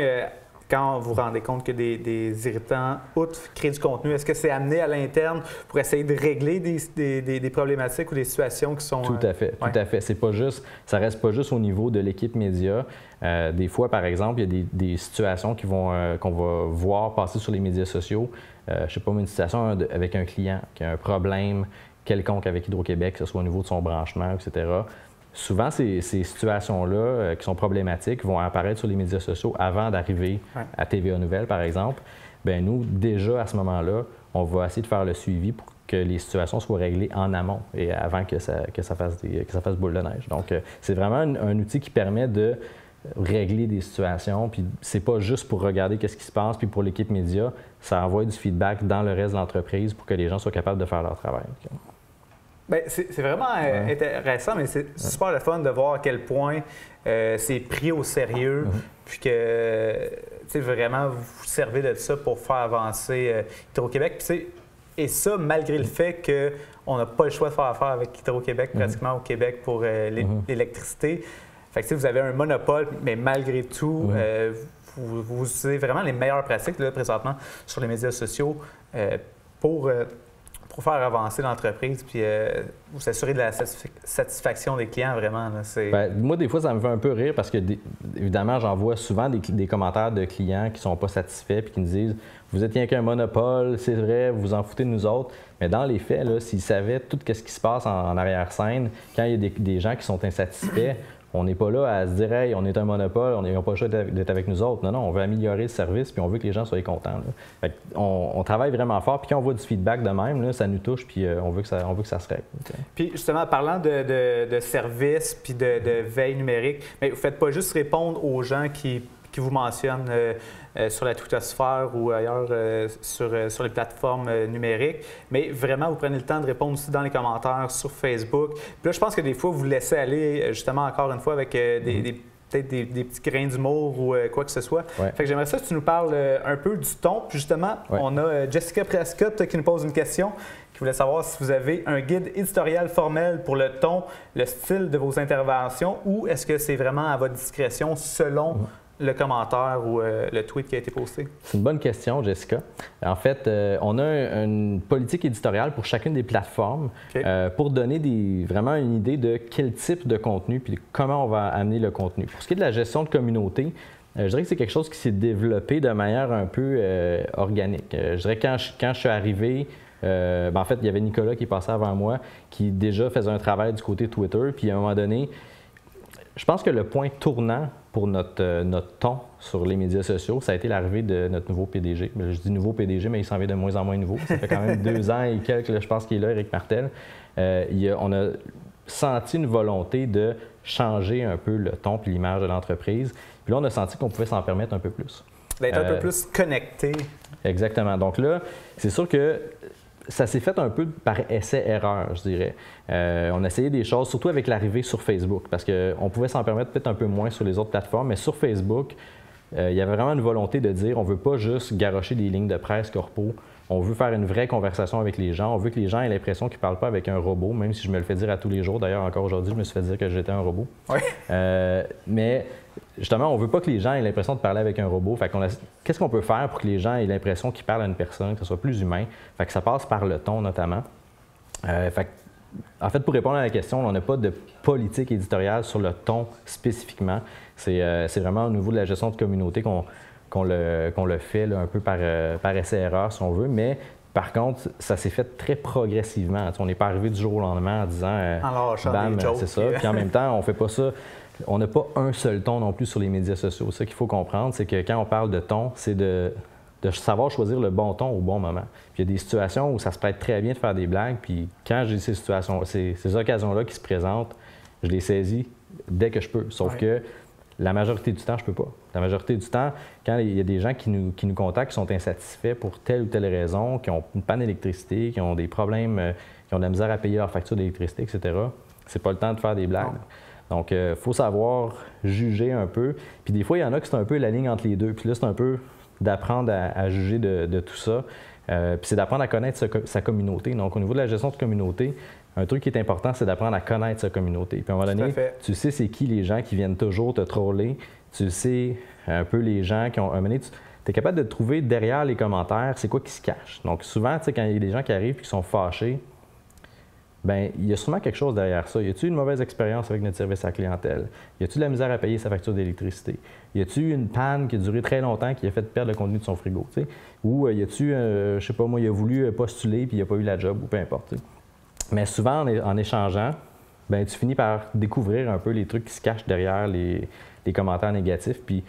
[SPEAKER 1] quand vous vous rendez compte que des irritants, outre créer du contenu, est-ce que c'est amené à l'interne pour essayer de régler des problématiques ou des situations qui sont...
[SPEAKER 2] Tout à fait, tout à fait. C'est pas juste, ça reste pas juste au niveau de l'équipe média. Des fois, par exemple, il y a des situations qu'on va voir passer sur les médias sociaux. Je sais pas, une situation avec un client qui a un problème quelconque avec Hydro-Québec, que ce soit au niveau de son branchement, etc. Souvent, ces situations-là qui sont problématiques vont apparaître sur les médias sociaux avant d'arriver à TVA Nouvelles, par exemple. Bien, nous, déjà à ce moment-là, on va essayer de faire le suivi pour que les situations soient réglées en amont et avant que ça fasse boule de neige. Donc, c'est vraiment un outil qui permet de régler des situations. Puis, c'est pas juste pour regarder qu'est-ce qui se passe, puis pour l'équipe média, ça envoie du feedback dans le reste de l'entreprise pour que les gens soient capables de faire leur travail.
[SPEAKER 1] Bien, c'est vraiment intéressant, mais c'est super le fun de voir à quel point c'est pris au sérieux, puis que vraiment vous vous servez de ça pour faire avancer Hydro-Québec. Et ça, malgré le fait qu'on n'a pas le choix de faire affaire avec Hydro-Québec pratiquement au Québec pour l'électricité. Fait que vous avez un monopole, mais malgré tout, vous utilisez vraiment les meilleures pratiques là, présentement sur les médias sociaux pour faire avancer l'entreprise puis vous assurer de la satisfaction des clients, vraiment. Là,
[SPEAKER 2] Bien, moi, des fois, ça me fait un peu rire parce que, évidemment, j'en vois souvent des commentaires de clients qui ne sont pas satisfaits puis qui me disent « Vous êtes rien qu'un monopole, c'est vrai, vous vous en foutez de nous autres. » Mais dans les faits, s'ils savaient tout ce qui se passe en arrière-scène, quand il y a des gens qui sont insatisfaits, on n'est pas là à se dire « Hey, on est un monopole, on n'a pas le choix d'être avec nous autres. » Non, non, on veut améliorer le service puis on veut que les gens soient contents. Fait on travaille vraiment fort. Puis quand on voit du feedback de même, là, ça nous touche puis on veut que ça se règle. Okay.
[SPEAKER 1] Puis justement, parlant de service puis de veille numérique, mais vous ne faites pas juste répondre aux gens qui qui vous mentionnent sur la twittosphère ou ailleurs sur les plateformes numériques. Mais vraiment, vous prenez le temps de répondre aussi dans les commentaires sur Facebook. Puis là, je pense que des fois, vous laissez aller, justement, encore une fois, avec peut-être des petits grains d'humour ou quoi que ce soit.
[SPEAKER 2] Ouais.
[SPEAKER 1] Fait que j'aimerais ça que tu nous parles un peu du ton. Puis justement, on a Jessica Prescott qui nous pose une question, qui voulait savoir si vous avez un guide éditorial formel pour le ton, le style de vos interventions, ou est-ce que c'est vraiment à votre discrétion selon le commentaire ou le tweet qui a été posté?
[SPEAKER 2] C'est une bonne question, Jessica. En fait, on a une politique éditoriale pour chacune des plateformes pour donner vraiment une idée de quel type de contenu puis comment on va amener le contenu. Pour ce qui est de la gestion de communauté, je dirais que c'est quelque chose qui s'est développé de manière un peu organique. Je dirais que quand je suis arrivé, en fait, il y avait Nicolas qui passait avant moi, qui déjà faisait un travail du côté Twitter, puis à un moment donné, je pense que le point tournant pour notre ton sur les médias sociaux, ça a été l'arrivée de notre nouveau PDG. Je dis nouveau PDG, mais il s'en vient de moins en moins nouveau. Ça fait quand même 2 ans et quelques, là, je pense qu'il est là, Éric Martel. On a senti une volonté de changer un peu le ton et l'image de l'entreprise. Puis là, on a senti qu'on pouvait s'en permettre un peu plus.
[SPEAKER 1] D'être un peu plus connecté.
[SPEAKER 2] Exactement. Donc là, c'est sûr que ça s'est fait un peu par essai-erreur, je dirais. On a essayé des choses, surtout avec l'arrivée sur Facebook, parce qu'on pouvait s'en permettre peut-être un peu moins sur les autres plateformes, mais sur Facebook, il y avait vraiment une volonté de dire on ne veut pas juste garrocher des lignes de presse corpo, on veut faire une vraie conversation avec les gens, on veut que les gens aient l'impression qu'ils ne parlent pas avec un robot, même si je me le fais dire à tous les jours. D'ailleurs, encore aujourd'hui, je me suis fait dire que j'étais un robot.
[SPEAKER 1] Oui.
[SPEAKER 2] Mais justement, on ne veut pas que les gens aient l'impression de parler avec un robot. Fait qu'est-ce qu'on peut faire pour que les gens aient l'impression qu'ils parlent à une personne, que ce soit plus humain? Fait que ça passe par le ton, notamment. En fait, pour répondre à la question, on n'a pas de politique éditoriale sur le ton spécifiquement. C'est vraiment au niveau de la gestion de communauté qu'on le fait là, un peu par essai-erreur, si on veut. Mais par contre, ça s'est fait très progressivement. On n'est pas arrivé du jour au lendemain en disant bam, c'est ça. Puis en même temps, on ne fait pas ça. On n'a pas un seul ton non plus sur les médias sociaux. Ce qu'il faut comprendre, c'est que quand on parle de ton, c'est de savoir choisir le bon ton au bon moment. Puis il y a des situations où ça se prête très bien de faire des blagues. Puis quand j'ai ces occasions-là qui se présentent, je les saisis dès que je peux. Sauf que la majorité du temps, je ne peux pas. La majorité du temps, quand il y a des gens qui nous contactent, qui sont insatisfaits pour telle ou telle raison, qui ont une panne d'électricité, qui ont des problèmes, qui ont de la misère à payer leur facture d'électricité, etc., c'est pas le temps de faire des blagues. Non. Donc, il faut savoir juger un peu. Puis des fois, il y en a qui c'est un peu la ligne entre les deux. Puis là, c'est un peu d'apprendre à juger de tout ça. Puis c'est d'apprendre à connaître sa communauté. Donc, au niveau de la gestion de communauté, un truc qui est important, c'est d'apprendre à connaître sa communauté. Puis à un moment donné, tu sais c'est qui les gens qui viennent toujours te troller. Tu sais un peu les gens qui ont... À un moment donné, tu es capable de trouver derrière les commentaires, c'est quoi qui se cache. Donc souvent, tu sais, quand il y a des gens qui arrivent et qui sont fâchés, bien, il y a sûrement quelque chose derrière ça. Y a-t-il une mauvaise expérience avec notre service à la clientèle? Y a-t-il de la misère à payer sa facture d'électricité? Y a-t-il une panne qui a duré très longtemps qui a fait perdre le contenu de son frigo? T'sais? Ou y a-t-il, je sais pas moi, il a voulu postuler puis il n'a pas eu la job ou peu importe. T'sais. Mais souvent, en échangeant, bien, tu finis par découvrir un peu les trucs qui se cachent derrière les commentaires négatifs. Puis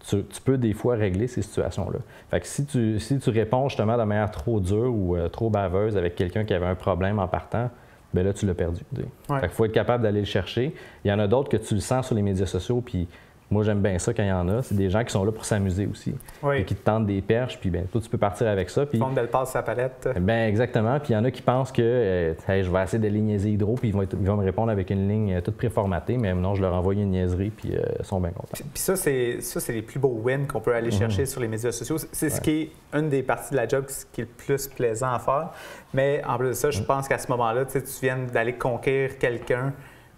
[SPEAKER 2] tu peux des fois régler ces situations-là. Fait que si tu réponds justement de manière trop dure ou trop baveuse avec quelqu'un qui avait un problème en partant, bien là, tu l'as perdu. Fait qu'il faut être capable d'aller le chercher. Il y en a d'autres que tu le sens sur les médias sociaux, puis moi, j'aime bien ça quand il y en a. C'est des gens qui sont là pour s'amuser aussi. Et qui te tentent des perches, puis bien, toi, tu peux partir avec ça. Puis
[SPEAKER 1] ils font une belle passe à palette.
[SPEAKER 2] Bien, exactement. Puis il y en a qui pensent que hey, je vais essayer de les niaiser hydro, puis ils vont me répondre avec une ligne toute préformatée, mais non, je leur envoie une niaiserie, puis ils sont bien contents.
[SPEAKER 1] Puis ça, c'est les plus beaux wins qu'on peut aller chercher sur les médias sociaux. C'est ce qui est une des parties de la job qui est le plus plaisant à faire. Mais en plus de ça, je pense qu'à ce moment-là, tu viens d'aller conquérir quelqu'un.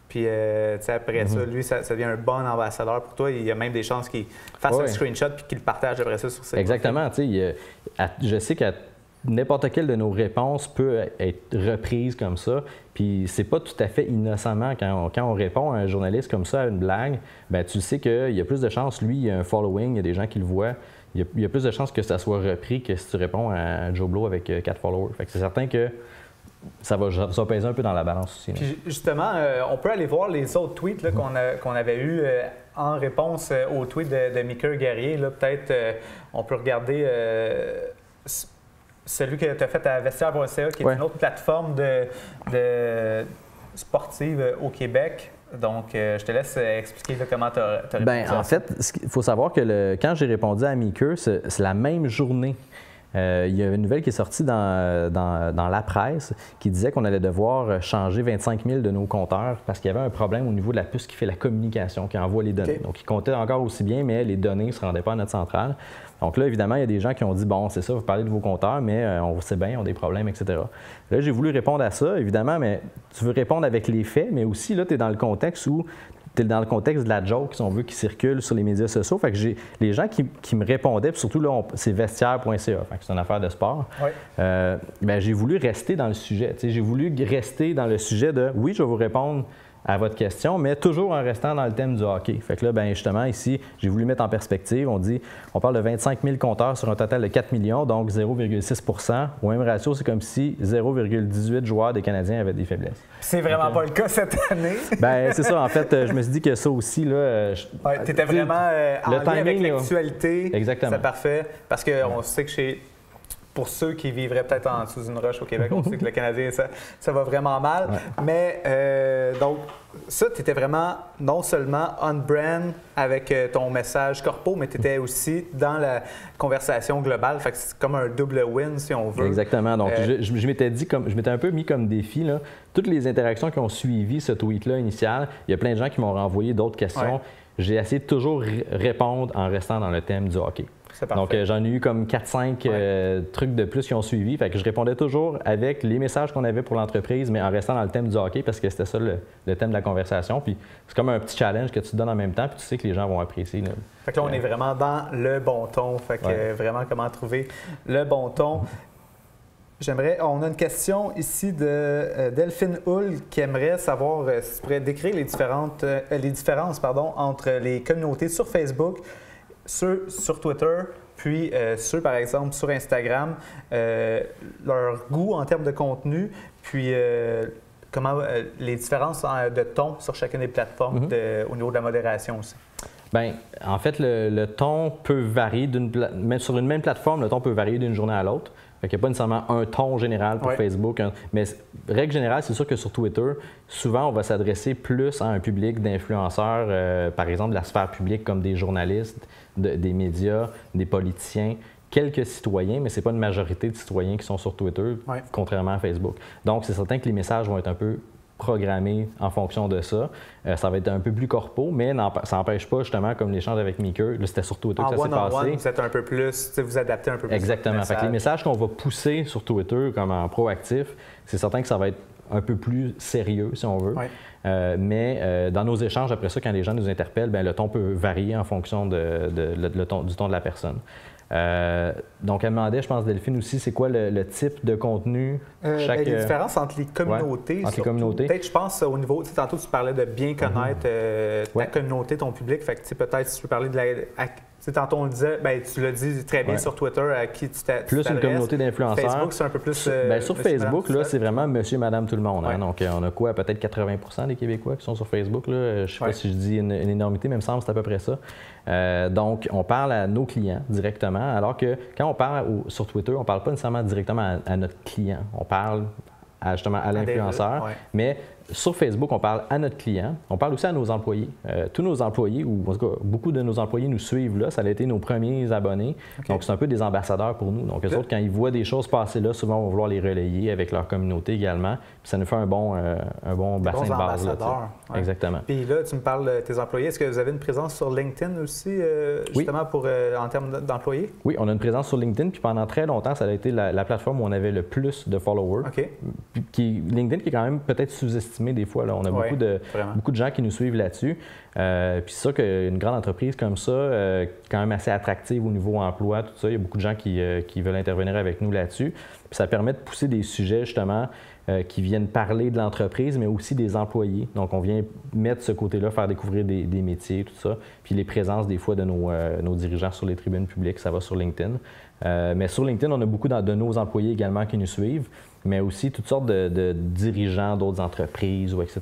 [SPEAKER 1] Puis après ça, lui, ça devient un bon ambassadeur pour toi. Il y a même des chances qu'il fasse un screenshot puis qu'il le partage après ça sur ses
[SPEAKER 2] Exactement. Je sais qu'à n'importe quelle de nos réponses peut être reprise comme ça. Puis c'est pas tout à fait innocemment quand on répond à un journaliste comme ça à une blague. Bien, tu sais qu'il y a plus de chances, lui, il y a un following, il y a des gens qui le voient. Il y a plus de chances que ça soit repris que si tu réponds à Joe Blow avec 4 followers. Fait que c'est certain que ça va peser un peu dans la balance aussi.
[SPEAKER 1] Puis justement, on peut aller voir les autres tweets qu'on avait eus en réponse au tweet de Mika Guerrier. Peut-être on peut regarder celui que tu as fait à vestiaire.ca, qui est une autre plateforme de sportive au Québec. Donc, je te laisse expliquer là, comment tu as répondu.
[SPEAKER 2] Ben, en fait, il faut savoir que quand j'ai répondu à Meeker, c'est la même journée. Il y a une nouvelle qui est sortie dans la presse qui disait qu'on allait devoir changer 25 000 de nos compteurs parce qu'il y avait un problème au niveau de la puce qui fait la communication, qui envoie les données. Donc, il comptait encore aussi bien, mais les données ne se rendaient pas à notre centrale. Donc là, évidemment, il y a des gens qui ont dit « Bon, c'est ça, vous parlez de vos compteurs, mais on sait bien, ils ont des problèmes, etc. » Là, j'ai voulu répondre à ça, évidemment, mais tu veux répondre avec les faits, mais aussi, là, tu es dans le contexte où tu es dans le contexte de la joke, si on veut, qui circule sur les médias sociaux. Fait que j'ai les gens qui me répondaient, puis surtout, là, c'est vestiaire.ca, c'est une affaire de sport. Oui. Ben, j'ai voulu rester dans le sujet. J'ai voulu rester dans le sujet de « Oui, je vais vous répondre à votre question, mais toujours en restant dans le thème du hockey. » Fait que là, ben justement, ici, j'ai voulu mettre en perspective. On parle de 25 000 compteurs sur un total de 4 millions, donc 0,6 Au même ratio, c'est comme si 0,18 joueurs des Canadiens avaient des faiblesses.
[SPEAKER 1] C'est vraiment pas le cas cette année.
[SPEAKER 2] Ben c'est ça. En fait, je me suis dit que ça aussi, là...
[SPEAKER 1] tu étais vraiment en lien avec l'actualité.
[SPEAKER 2] Exactement.
[SPEAKER 1] C'est parfait, parce qu'on sait que pour ceux qui vivraient peut-être en dessous d'une roche au Québec, on sait que le Canadien, ça va vraiment mal. Ouais. Mais donc, ça, tu étais vraiment non seulement on-brand avec ton message corpo, mais tu étais aussi dans la conversation globale. Fait que c'est comme un double win, si on veut.
[SPEAKER 2] Exactement. Donc, je m'étais un peu mis comme défi, là, toutes les interactions qui ont suivi ce tweet-là initial, il y a plein de gens qui m'ont renvoyé d'autres questions. Ouais. J'ai essayé de toujours répondre en restant dans le thème du hockey. Donc, j'en ai eu comme 4-5 trucs de plus qui ont suivi. Fait que je répondais toujours avec les messages qu'on avait pour l'entreprise, mais en restant dans le thème du hockey parce que c'était ça le thème de la conversation. Puis c'est comme un petit challenge que tu te donnes en même temps, puis tu sais que les gens vont apprécier. Là.
[SPEAKER 1] Fait que là, on est vraiment dans le bon ton. Fait que vraiment, comment trouver le bon ton. On a une question ici de Delphine Hull qui aimerait savoir si tu pourrais décrire les différences entre les communautés sur Facebook, ceux sur Twitter, puis ceux, par exemple, sur Instagram, leur goût en termes de contenu, puis comment les différences de ton sur chacune des plateformes au niveau de la modération aussi.
[SPEAKER 2] Bien, en fait, le ton peut varier même sur une même plateforme, le ton peut varier d'une journée à l'autre. Il n'y a pas nécessairement un ton général pour Facebook. Mais règle générale, c'est sûr que sur Twitter, souvent, on va s'adresser plus à un public d'influenceurs, par exemple, de la sphère publique comme des journalistes, des médias, des politiciens, quelques citoyens, mais ce n'est pas une majorité de citoyens qui sont sur Twitter, contrairement à Facebook. Donc, c'est certain que les messages vont être un peu programmé en fonction de ça. Ça va être un peu plus corpo, mais ça n'empêche pas, justement, comme l'échange avec Meeker, là, c'était sur Twitter que ça s'est passé.
[SPEAKER 1] Vous êtes un peu plus, vous adaptez un peu plus.
[SPEAKER 2] Exactement. Fait que les messages qu'on va pousser sur Twitter comme en proactif, c'est certain que ça va être un peu plus sérieux, si on veut. Oui. Mais dans nos échanges, après ça, quand les gens nous interpellent, bien, le ton peut varier en fonction du ton de la personne. Donc, elle me demandait, je pense, Delphine aussi, c'est quoi le type de contenu?
[SPEAKER 1] Les différences entre les communautés.
[SPEAKER 2] Entre les communautés.
[SPEAKER 1] Peut-être, je pense, au niveau, tantôt, tu parlais de bien connaître ta communauté, ton public. Fait que, peut-être, si tu veux parler de tantôt, on le disait, tu l'as dit très bien sur Twitter, à qui tu t'adresses.
[SPEAKER 2] Plus une communauté d'influenceurs.
[SPEAKER 1] Facebook, c'est un peu plus...
[SPEAKER 2] sur Facebook, là, c'est vraiment monsieur, madame, tout le monde. Hein? Donc, on a quoi? Peut-être 80 des Québécois qui sont sur Facebook. Là. Je ne sais pas si je dis une énormité, mais il me semble que c'est à peu près ça. Donc, on parle à nos clients directement, alors que quand on parle sur Twitter, on ne parle pas nécessairement directement à notre client. On parle justement à l'influenceur, mais sur Facebook, on parle à notre client. On parle aussi à nos employés. Tous nos employés, ou en tout cas, beaucoup de nos employés nous suivent là. Ça a été nos premiers abonnés. Okay. Donc, c'est un peu des ambassadeurs pour nous. Donc, eux autres, quand ils voient des choses passer là, souvent, on va vouloir les relayer avec leur communauté également. Puis ça nous fait un bon bassin de base. Là, exactement.
[SPEAKER 1] Puis là, tu me parles de tes employés. Est-ce que vous avez une présence sur LinkedIn aussi, justement, en termes d'employés? Oui,
[SPEAKER 2] on a une présence sur LinkedIn. Puis pendant très longtemps, ça a été la plateforme où on avait le plus de followers.
[SPEAKER 1] Okay.
[SPEAKER 2] LinkedIn qui est quand même peut-être sous-estimé des fois. Là. On a beaucoup de gens qui nous suivent là-dessus. Puis c'est sûr qu'une grande entreprise comme ça, quand même assez attractive au niveau emploi, tout ça, il y a beaucoup de gens qui veulent intervenir avec nous là-dessus. Puis ça permet de pousser des sujets justement qui viennent parler de l'entreprise, mais aussi des employés. Donc on vient mettre ce côté-là, faire découvrir des métiers, tout ça. Puis les présences des fois de nos dirigeants sur les tribunes publiques, ça va sur LinkedIn. Mais sur LinkedIn, on a beaucoup de nos employés également qui nous suivent, mais aussi toutes sortes de dirigeants d'autres entreprises ou etc.,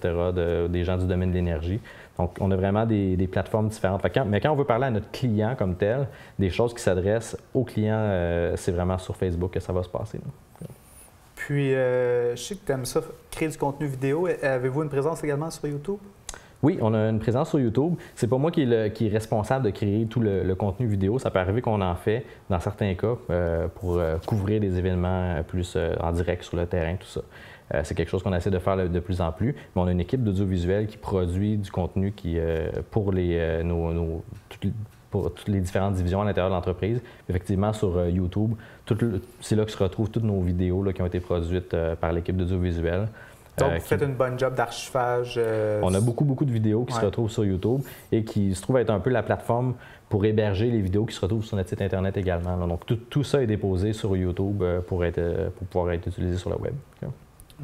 [SPEAKER 2] des gens du domaine de l'énergie. Donc, on a vraiment des plateformes différentes. Mais quand on veut parler à notre client comme tel, des choses qui s'adressent aux clients, c'est vraiment sur Facebook que ça va se passer. Là.
[SPEAKER 1] Puis, je sais que tu aimes ça, créer du contenu vidéo. Avez-vous une présence également sur YouTube?
[SPEAKER 2] Oui, on a une présence sur YouTube. C'est pas moi qui est responsable de créer tout le contenu vidéo. Ça peut arriver qu'on en fait dans certains cas pour couvrir des événements plus en direct sur le terrain, tout ça. C'est quelque chose qu'on essaie de faire de plus en plus. Mais on a une équipe d'audiovisuel qui produit du contenu pour pour toutes les différentes divisions à l'intérieur de l'entreprise. Effectivement, sur YouTube, c'est là que se retrouvent toutes nos vidéos là, qui ont été produites par l'équipe d'audiovisuel.
[SPEAKER 1] Donc, vous faites une bonne job d'archivage.
[SPEAKER 2] On a beaucoup de vidéos qui se retrouvent sur YouTube et qui se trouvent être un peu la plateforme pour héberger les vidéos qui se retrouvent sur notre site Internet également. Là. Donc, tout ça est déposé sur YouTube pour pouvoir être utilisé sur le web.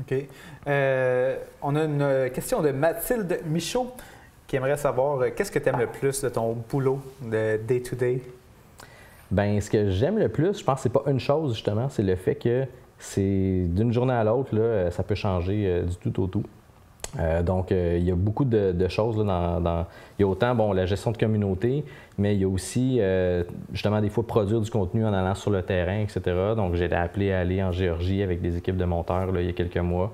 [SPEAKER 1] OK. On a une question de Mathilde Michaud qui aimerait savoir qu'est-ce que tu aimes le plus de ton boulot de day-to-day?
[SPEAKER 2] Bien, ce que j'aime le plus, je pense que c'est pas une chose, justement, c'est le fait que c'est d'une journée à l'autre, là, ça peut changer du tout au tout. Donc, il y a beaucoup de choses là, il y a autant la gestion de communauté, mais il y a aussi justement des fois produire du contenu en allant sur le terrain, etc. Donc, j'ai été appelé à aller en Géorgie avec des équipes de monteurs là, il y a quelques mois.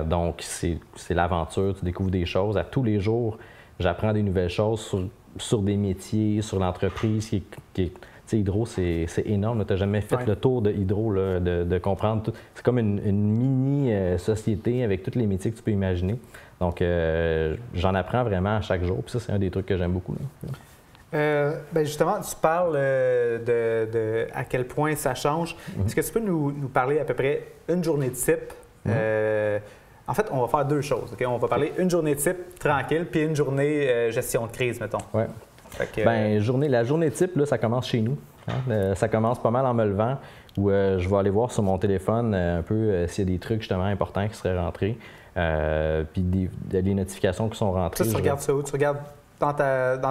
[SPEAKER 2] Donc, c'est l'aventure, tu découvres des choses. À tous les jours, j'apprends des nouvelles choses sur des métiers, sur l'entreprise qui est Hydro, c'est énorme. Tu n'as jamais fait le tour de Hydro, là, de comprendre tout. C'est comme une mini-société avec tous les métiers que tu peux imaginer. Donc, j'en apprends vraiment à chaque jour. Puis ça, c'est un des trucs que j'aime beaucoup.
[SPEAKER 1] Ben justement, tu parles de à quel point ça change. Est-ce que tu peux nous parler à peu près une journée type? En fait, on va faire deux choses. Okay? On va parler une journée type tranquille, puis une journée gestion de crise, mettons.
[SPEAKER 2] Ouais. La journée type, là, ça commence chez nous. Hein? Ça commence pas mal en me levant, où je vais aller voir sur mon téléphone un peu s'il y a des trucs justement importants qui seraient rentrés, puis des notifications qui sont rentrées.
[SPEAKER 1] Ça, tu regardes ça où? Tu regardes dans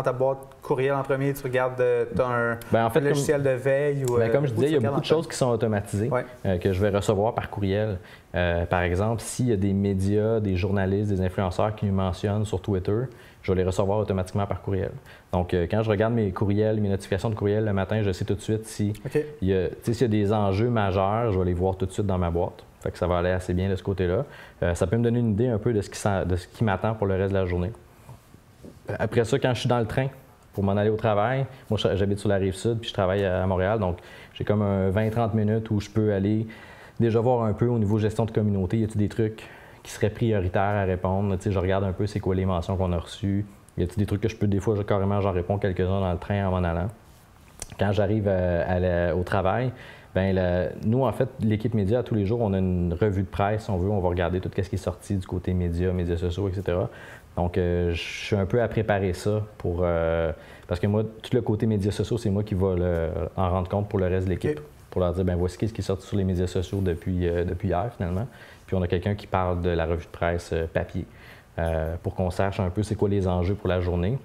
[SPEAKER 1] ta boîte courriel en premier, tu regardes un logiciel de veille? Ou,
[SPEAKER 2] comme je disais, il y a beaucoup de choses qui sont automatisées que je vais recevoir par courriel. Par exemple, s'il y a des médias, des journalistes, des influenceurs qui nous mentionnent sur Twitter, je vais les recevoir automatiquement par courriel. Donc, quand je regarde mes courriels, mes notifications de courriel le matin, je sais tout de suite s'il y a des enjeux majeurs, je vais les voir tout de suite dans ma boîte. Fait que ça va aller assez bien de ce côté-là. Ça peut me donner une idée un peu de ce qui m'attend pour le reste de la journée. Après ça, quand je suis dans le train pour m'en aller au travail, moi j'habite sur la Rive-Sud puis je travaille à Montréal, donc j'ai comme un 20-30 minutes où je peux aller déjà voir un peu au niveau gestion de communauté, y a-t-il des trucs qui seraient prioritaires à répondre. Je regarde un peu c'est quoi les mentions qu'on a reçues. Y a-t-il des trucs que je peux, des fois, carrément, j'en réponds quelques-uns dans le train en m'en allant. Quand j'arrive au travail, nous, en fait, l'équipe média, à tous les jours, on a une revue de presse, si on veut. On va regarder tout ce qui est sorti du côté médias sociaux, etc. Donc, je suis un peu à préparer ça parce que moi, tout le côté médias sociaux, c'est moi qui vais en rendre compte pour le reste de l'équipe. Pour leur dire, voici ce qui est sorti sur les médias sociaux depuis hier, finalement. Puis on a quelqu'un qui parle de la revue de presse papier pour qu'on sache un peu c'est quoi les enjeux pour la journée.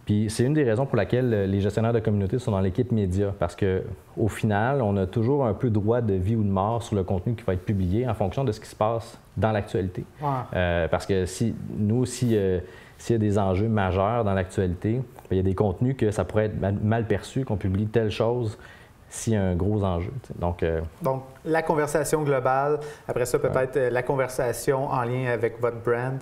[SPEAKER 2] Puis c'est une des raisons pour laquelle les gestionnaires de communauté sont dans l'équipe média, parce qu'au final, on a toujours un peu droit de vie ou de mort sur le contenu qui va être publié en fonction de ce qui se passe dans l'actualité. Parce que s'il y a des enjeux majeurs dans l'actualité, il y a des contenus que ça pourrait être mal perçu, qu'on publie telle chose s'il y a un gros enjeu. Donc,
[SPEAKER 1] la conversation globale, après ça, peut-être la conversation en lien avec votre brand.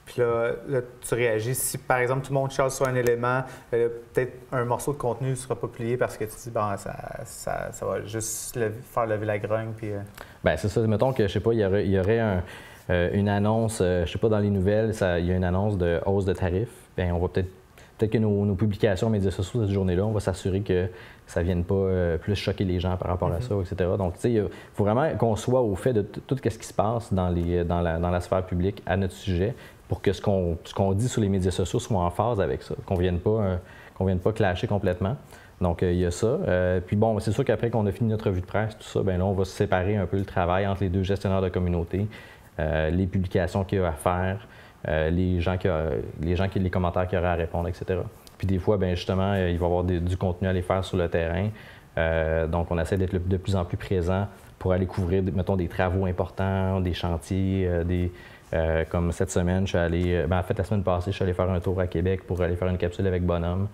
[SPEAKER 1] Puis là, tu réagis. Si, par exemple, tout le monde chasse sur un élément, peut-être un morceau de contenu ne sera pas publié parce que tu dis, ça va juste faire lever la grogne. Puis,
[SPEAKER 2] c'est ça. Mettons que, je sais pas, il y aurait une annonce, je sais pas, dans les nouvelles, il y a une annonce de hausse de tarifs. Bien, on va peut-être que nos publications médias sociaux cette journée-là, on va s'assurer que ça ne vienne pas plus choquer les gens par rapport à ça, etc. Donc, tu sais, il faut vraiment qu'on soit au fait de tout ce qui se passe dans la sphère publique à notre sujet pour que ce qu'on dit sur les médias sociaux soit en phase avec ça, qu'on ne vienne pas clasher complètement. Donc, il y a ça. Puis bon, c'est sûr qu'après qu'on a fini notre revue de presse, tout ça, là, on va séparer un peu le travail entre les deux gestionnaires de communauté, les publications qu'il y a à faire, les commentaires qu'il y aura à répondre, etc. Puis des fois, justement, il va y avoir du contenu à aller faire sur le terrain. Donc, on essaie d'être de plus en plus présent pour aller couvrir, mettons, des travaux importants, des chantiers, comme cette semaine, je suis allé, en fait, la semaine passée, je suis allé faire un tour à Québec pour aller faire une capsule avec Bonhomme.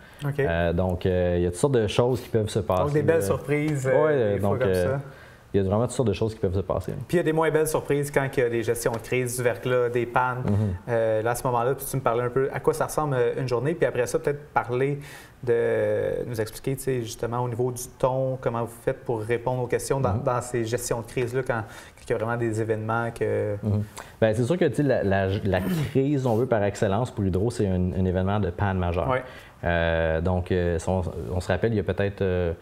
[SPEAKER 2] Donc, il y a toutes sortes de choses qui peuvent se passer.
[SPEAKER 1] Donc, des belles surprises, des fois comme ça.
[SPEAKER 2] il y a vraiment toutes sortes de choses qui peuvent se passer.
[SPEAKER 1] Puis il y a des moins belles surprises quand il y a des gestions de crise, du verglas, des pannes. Là, à ce moment-là, tu me parlais un peu à quoi ça ressemble une journée, puis après ça, peut-être parler nous expliquer justement au niveau du ton, comment vous faites pour répondre aux questions dans ces gestions de crise-là, quand il y a vraiment des événements que...
[SPEAKER 2] Bien, c'est sûr que la crise, on veut, par excellence pour Hydro, c'est un événement de panne majeure.
[SPEAKER 1] Ouais.
[SPEAKER 2] Donc, on se rappelle, il y a peut-être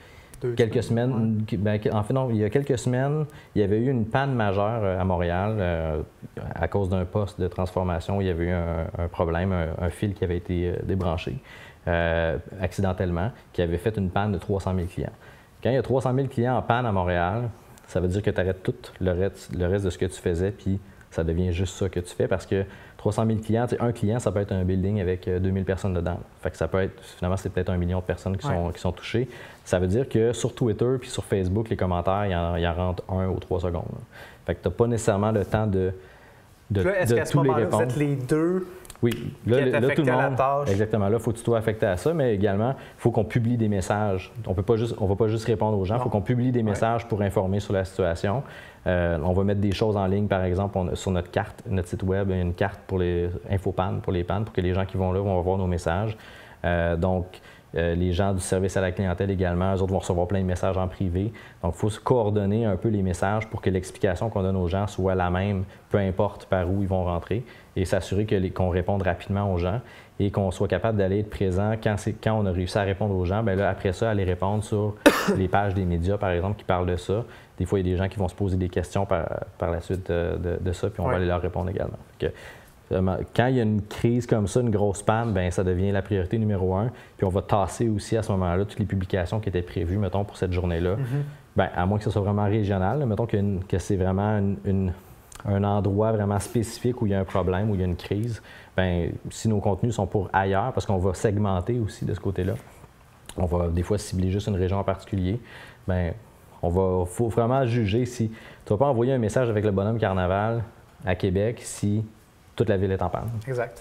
[SPEAKER 2] quelques semaines, en fait non, il y a quelques semaines, il y avait eu une panne majeure à Montréal à cause d'un poste de transformation. Il y avait eu un problème, un fil qui avait été débranché accidentellement, qui avait fait une panne de 300 000 clients. Quand il y a 300 000 clients en panne à Montréal, ça veut dire que tu arrêtes tout le reste de ce que tu faisais, puis ça devient juste ça que tu fais parce que 300 000 clients, un client, ça peut être un building avec 2000 personnes dedans. Fait que ça peut être, finalement, c'est peut-être 1 million de personnes qui sont touchées. Ça veut dire que sur Twitter puis sur Facebook, les commentaires, il en rentre 1 ou 3 secondes. Là. Fait que tu n'as pas nécessairement le temps de
[SPEAKER 1] là, est-ce qu'à ce moment-là, vous êtes les deux?
[SPEAKER 2] Oui, là tout le monde. Exactement. Là, il faut que tu sois affecté à ça, mais également, il faut qu'on publie des messages. On ne va pas juste répondre aux gens, il faut qu'on publie des messages pour informer sur la situation. On va mettre des choses en ligne, par exemple, sur notre carte, notre site web, il y a une carte pour les infopannes, pour les pannes, pour que les gens qui vont là vont voir nos messages. Les gens du service à la clientèle également, eux autres vont recevoir plein de messages en privé. Donc, il faut se coordonner un peu les messages pour que l'explication qu'on donne aux gens soit la même, peu importe par où ils vont rentrer, et s'assurer qu'on réponde rapidement aux gens et qu'on soit capable d'aller être présent quand on a réussi à répondre aux gens. Bien là, après ça, aller répondre sur les pages des médias, par exemple, qui parlent de ça. Des fois, il y a des gens qui vont se poser des questions par la suite de ça, puis on va aller leur répondre également. Quand il y a une crise comme ça, une grosse panne, bien, ça devient la priorité numéro 1. Puis on va tasser aussi à ce moment-là toutes les publications qui étaient prévues, mettons, pour cette journée-là. Bien, à moins que ce soit vraiment régional, là, mettons que c'est vraiment un endroit vraiment spécifique où il y a un problème, où il y a une crise. Bien, si nos contenus sont pour ailleurs, parce qu'on va segmenter aussi de ce côté-là, on va des fois cibler juste une région en particulier, bien, faut vraiment juger si tu ne vas pas envoyer un message avec le bonhomme carnaval à Québec si toute la ville est en panne.
[SPEAKER 1] Exact.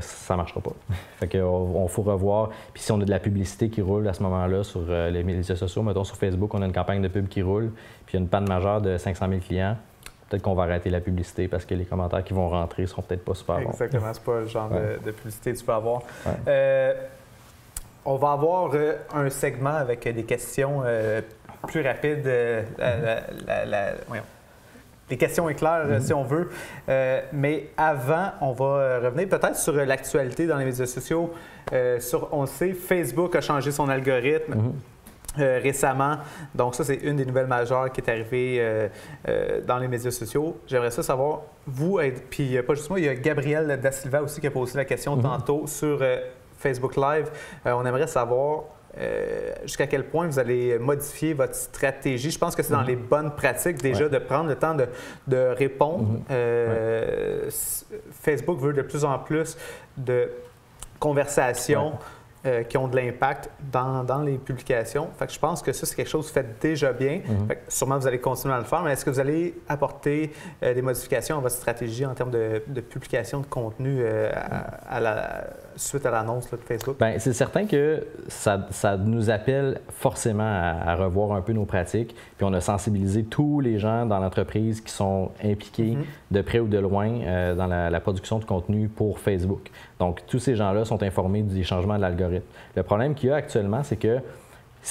[SPEAKER 2] Ça ne marchera pas. Fait qu'on faut revoir. Puis si on a de la publicité qui roule à ce moment-là sur les médias sociaux, mettons sur Facebook, on a une campagne de pub qui roule, puis il y a une panne majeure de 500 000 clients, peut-être qu'on va arrêter la publicité parce que les commentaires qui vont rentrer ne seront peut-être pas super bons.
[SPEAKER 1] Exactement, c'est pas le genre de publicité que tu peux avoir. On va avoir un segment avec des questions plus rapides. Les questions éclair, si on veut. Mais avant, on va revenir peut-être sur l'actualité dans les médias sociaux. On le sait, Facebook a changé son algorithme récemment. Donc ça, c'est une des nouvelles majeures qui est arrivée dans les médias sociaux. J'aimerais ça savoir, vous, puis pas juste moi, il y a Gabriel Da Silva aussi qui a posé la question tantôt sur Facebook Live. On aimerait savoir jusqu'à quel point vous allez modifier votre stratégie. Je pense que c'est dans les bonnes pratiques déjà de prendre le temps de répondre. Facebook veut de plus en plus de conversations qui ont de l'impact dans les publications. Fait que je pense que ça, c'est quelque chose que vous faites déjà bien. Fait que sûrement, vous allez continuer à le faire, mais est-ce que vous allez apporter des modifications à votre stratégie en termes de publication de contenu suite à l'annonce de Facebook? Bien,
[SPEAKER 2] c'est certain que ça nous appelle forcément à revoir un peu nos pratiques. Puis on a sensibilisé tous les gens dans l'entreprise qui sont impliqués de près ou de loin dans la production de contenu pour Facebook. Donc, tous ces gens-là sont informés des changements de l'algorithme. Le problème qu'il y a actuellement, c'est que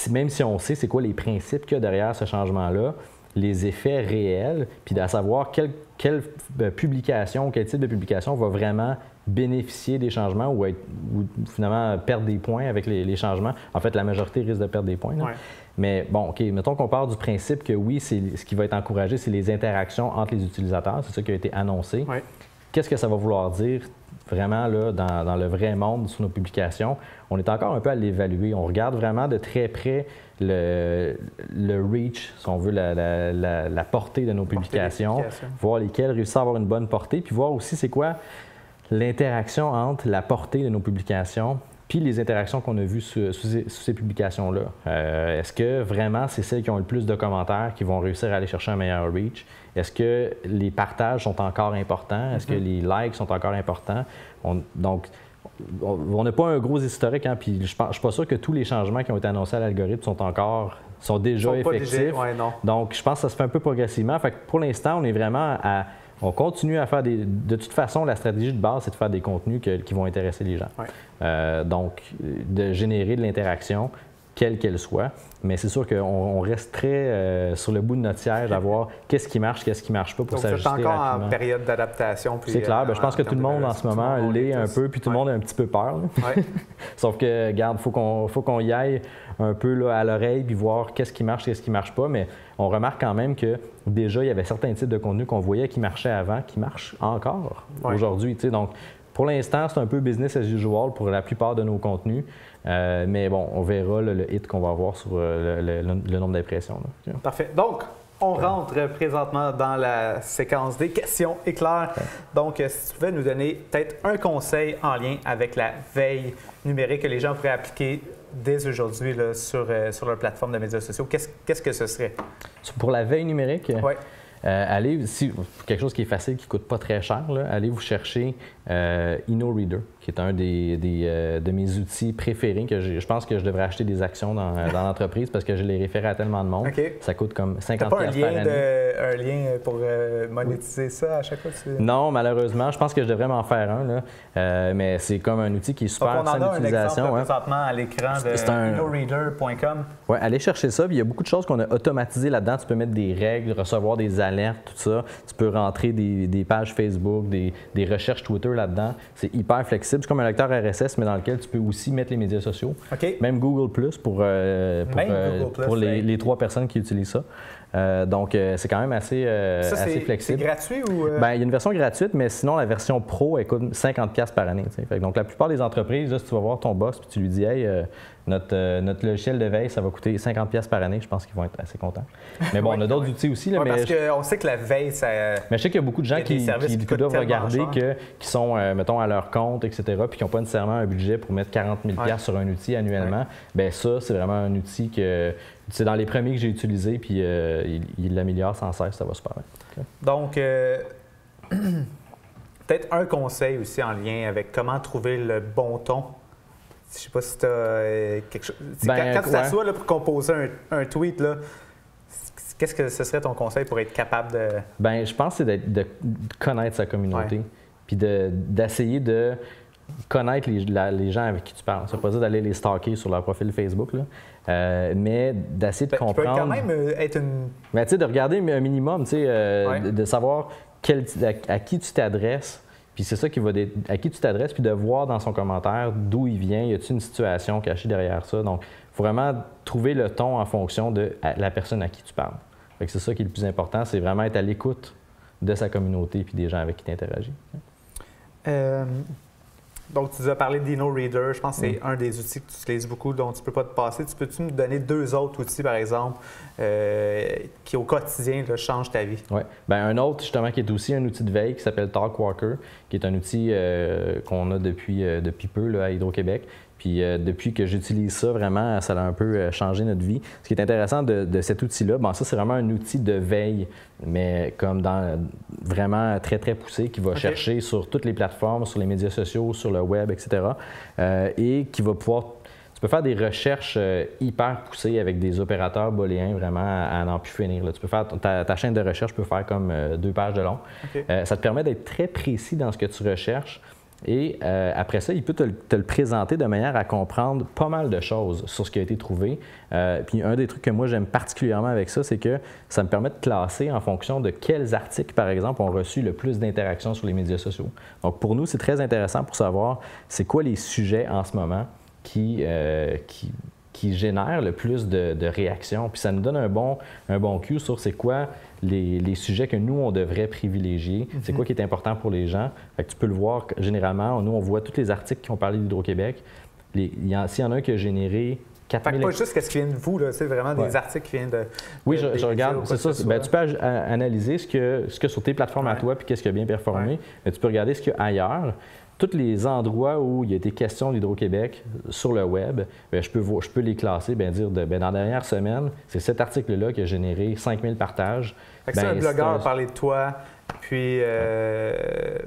[SPEAKER 2] même si on sait c'est quoi les principes qu'il y a derrière ce changement-là, les effets réels, puis à savoir quelle publication, quel type de publication va vraiment bénéficier des changements ou finalement perdre des points avec les changements. En fait, la majorité risque de perdre des points. Mais bon, OK, mettons qu'on part du principe que oui, ce qui va être encouragé, c'est les interactions entre les utilisateurs. C'est ça qui a été annoncé. Qu'est-ce que ça va vouloir dire vraiment là, dans le vrai monde sur nos publications? On est encore un peu à l'évaluer. On regarde vraiment de très près le reach, si on veut, la portée de nos publications, voir lesquelles réussissent à avoir une bonne portée, puis voir aussi c'est quoi l'interaction entre la portée de nos publications puis les interactions qu'on a vues sous ces publications-là. Est-ce que vraiment c'est celles qui ont le plus de commentaires qui vont réussir à aller chercher un meilleur reach? Est-ce que les partages sont encore importants? Est-ce que les likes sont encore importants? Donc, on n'a pas un gros historique, hein, puis je ne suis pas sûr que tous les changements qui ont été annoncés à l'algorithme sont encore sont déjà effectifs.
[SPEAKER 1] Ouais, non.
[SPEAKER 2] Donc, je pense que ça se fait un peu progressivement. Fait que pour l'instant, on est vraiment on continue à faire de toute façon, la stratégie de base, c'est de faire des contenus qui vont intéresser les gens.
[SPEAKER 1] Ouais.
[SPEAKER 2] Donc, de générer de l'interaction, quelle qu'elle soit. Mais c'est sûr qu'on reste très sur le bout de notre siège à voir qu'est-ce qui marche pas pour s'ajuster rapidement.
[SPEAKER 1] Donc, c'est encore en période d'adaptation.
[SPEAKER 2] C'est clair. Je pense que tout le monde en ce moment l'est un peu, puis tout le monde a un petit peu peur.
[SPEAKER 1] Ouais.
[SPEAKER 2] Sauf que, regarde, faut qu'on y aille un peu là, à l'oreille puis voir qu'est-ce qui marche pas. Mais on remarque quand même que déjà, il y avait certains types de contenus qu'on voyait qui marchaient avant, qui marchent encore aujourd'hui. Donc, pour l'instant, c'est un peu business as usual pour la plupart de nos contenus. Mais bon, on verra le hit qu'on va avoir sur le nombre d'impressions.
[SPEAKER 1] Parfait. Donc, on rentre présentement dans la séquence des questions éclairs. Ouais. Donc, si tu pouvais nous donner peut-être un conseil en lien avec la veille numérique que les gens pourraient appliquer dès aujourd'hui sur leur plateforme de médias sociaux, qu'est-ce que ce serait? Pour
[SPEAKER 2] la veille numérique?
[SPEAKER 1] Oui.
[SPEAKER 2] Allez, quelque chose qui est facile, qui ne coûte pas très cher, allez vous chercher InnoReader, qui est un de mes outils préférés. Je pense que je devrais acheter des actions dans l'entreprise parce que je les référé à tellement de monde.
[SPEAKER 1] Okay.
[SPEAKER 2] Ça coûte comme 50$
[SPEAKER 1] par
[SPEAKER 2] année.
[SPEAKER 1] Un lien pour monétiser ça à chaque fois?
[SPEAKER 2] Non, malheureusement. Je pense que je devrais m'en faire un. Mais c'est comme un outil qui est super simple d'utilisation.
[SPEAKER 1] On a un exemple présentement à l'écran de InnoReader.com.
[SPEAKER 2] Oui, allez chercher ça. Puis il y a beaucoup de choses qu'on a automatisées là-dedans. Tu peux mettre des règles, recevoir des alertes, tout ça. Tu peux rentrer des pages Facebook, des recherches Twitter là-dedans. C'est hyper flexible. C'est comme un lecteur RSS, mais dans lequel tu peux aussi mettre les médias sociaux.
[SPEAKER 1] Okay.
[SPEAKER 2] Même Google Plus pour les 3 personnes qui utilisent ça. Donc, c'est quand même assez flexible.
[SPEAKER 1] C'est gratuit ou…
[SPEAKER 2] Bien, il y a une version gratuite, mais sinon, la version pro, elle coûte 50$ par année. Donc, la plupart des entreprises, là, si tu vas voir ton boss et tu lui dis « Hey, notre logiciel de veille, ça va coûter 50$ par année », je pense qu'ils vont être assez contents. Mais bon, on a d'autres outils aussi. Là,
[SPEAKER 1] mais parce qu'on sait que la veille, ça…
[SPEAKER 2] Mais je sais qu'il y a beaucoup de gens qui doivent regarder, qui sont, mettons, à leur compte, etc., puis qui n'ont pas nécessairement un budget pour mettre 40 000$ sur un outil annuellement. Ouais. Bien, ça, c'est vraiment un outil que… C'est dans les premiers que j'ai utilisés, puis il l'améliore sans cesse, ça va super bien. Okay.
[SPEAKER 1] Donc, peut-être un conseil aussi en lien avec comment trouver le bon ton. Je ne sais pas si tu as quelque chose… quand tu t'assois pour composer un tweet, là, qu'est-ce que ce serait ton conseil pour être capable de…
[SPEAKER 2] Bien, je pense que c'est de connaître sa communauté, puis d'essayer de connaître les gens avec qui tu parles. Ça ne veut pas dire d'aller les stalker sur leur profil Facebook, là. Mais d'essayer de comprendre…
[SPEAKER 1] Tu peux quand même être une…
[SPEAKER 2] Mais tu sais, de regarder un minimum, tu sais, de savoir à qui tu t'adresses. Puis c'est ça qui va à qui tu t'adresses, puis de voir dans son commentaire d'où il vient, y a-t-il une situation cachée derrière ça. Donc, il faut vraiment trouver le ton en fonction de la personne à qui tu parles. Fait que c'est ça qui est le plus important, c'est vraiment être à l'écoute de sa communauté puis des gens avec qui tu interagis.
[SPEAKER 1] Donc, tu nous as parlé d'InnoReader. Je pense que c'est un des outils que tu utilises beaucoup, dont tu ne peux pas te passer. Peux-tu me donner 2 autres outils, par exemple, qui, au quotidien, là, changent ta vie?
[SPEAKER 2] Oui. Bien, un autre, justement, qui est aussi un outil de veille qui s'appelle Talkwalker, qui est un outil qu'on a depuis peu là, à Hydro-Québec. Puis depuis que j'utilise ça, vraiment, ça a un peu changé notre vie. Ce qui est intéressant de cet outil-là, bon, ça, c'est vraiment un outil de veille, mais comme vraiment très, très poussé, qui va chercher sur toutes les plateformes, sur les médias sociaux, sur le web, etc. Et qui va pouvoir… Tu peux faire des recherches hyper poussées avec des opérateurs booléens vraiment à n'en plus finir. Là. Tu peux faire ta chaîne de recherche peut faire comme 2 pages de long. Okay. Ça te permet d'être très précis dans ce que tu recherches. Et après ça, il peut te le présenter de manière à comprendre pas mal de choses sur ce qui a été trouvé. Puis un des trucs que moi j'aime particulièrement avec ça, c'est que ça me permet de classer en fonction de quels articles, par exemple, ont reçu le plus d'interactions sur les médias sociaux. Donc pour nous, c'est très intéressant pour savoir c'est quoi les sujets en ce moment qui génèrent le plus de réactions. Puis ça nous donne un bon cue sur c'est quoi les sujets que nous, on devrait privilégier. C'est quoi qui est important pour les gens. Fait que tu peux le voir généralement. Nous, on voit tous les articles qui ont parlé d'Hydro-Québec. S'il y en a un qui a généré 4000…
[SPEAKER 1] Pas juste ce qui vient de vous, c'est vraiment des articles qui viennent de…
[SPEAKER 2] Oui, je regarde. C'est ça. Ben, tu peux analyser ce que sur tes plateformes à toi puis qu'est-ce qui a bien performé. Mais tu peux regarder ce qu'il y a ailleurs. Tous les endroits où il y a été question d'Hydro-Québec sur le web, bien, je peux les classer, dire dans la dernière semaine, c'est cet article-là qui a généré 5000 partages.
[SPEAKER 1] Fait que si un blogueur a parlé de toi, Puis,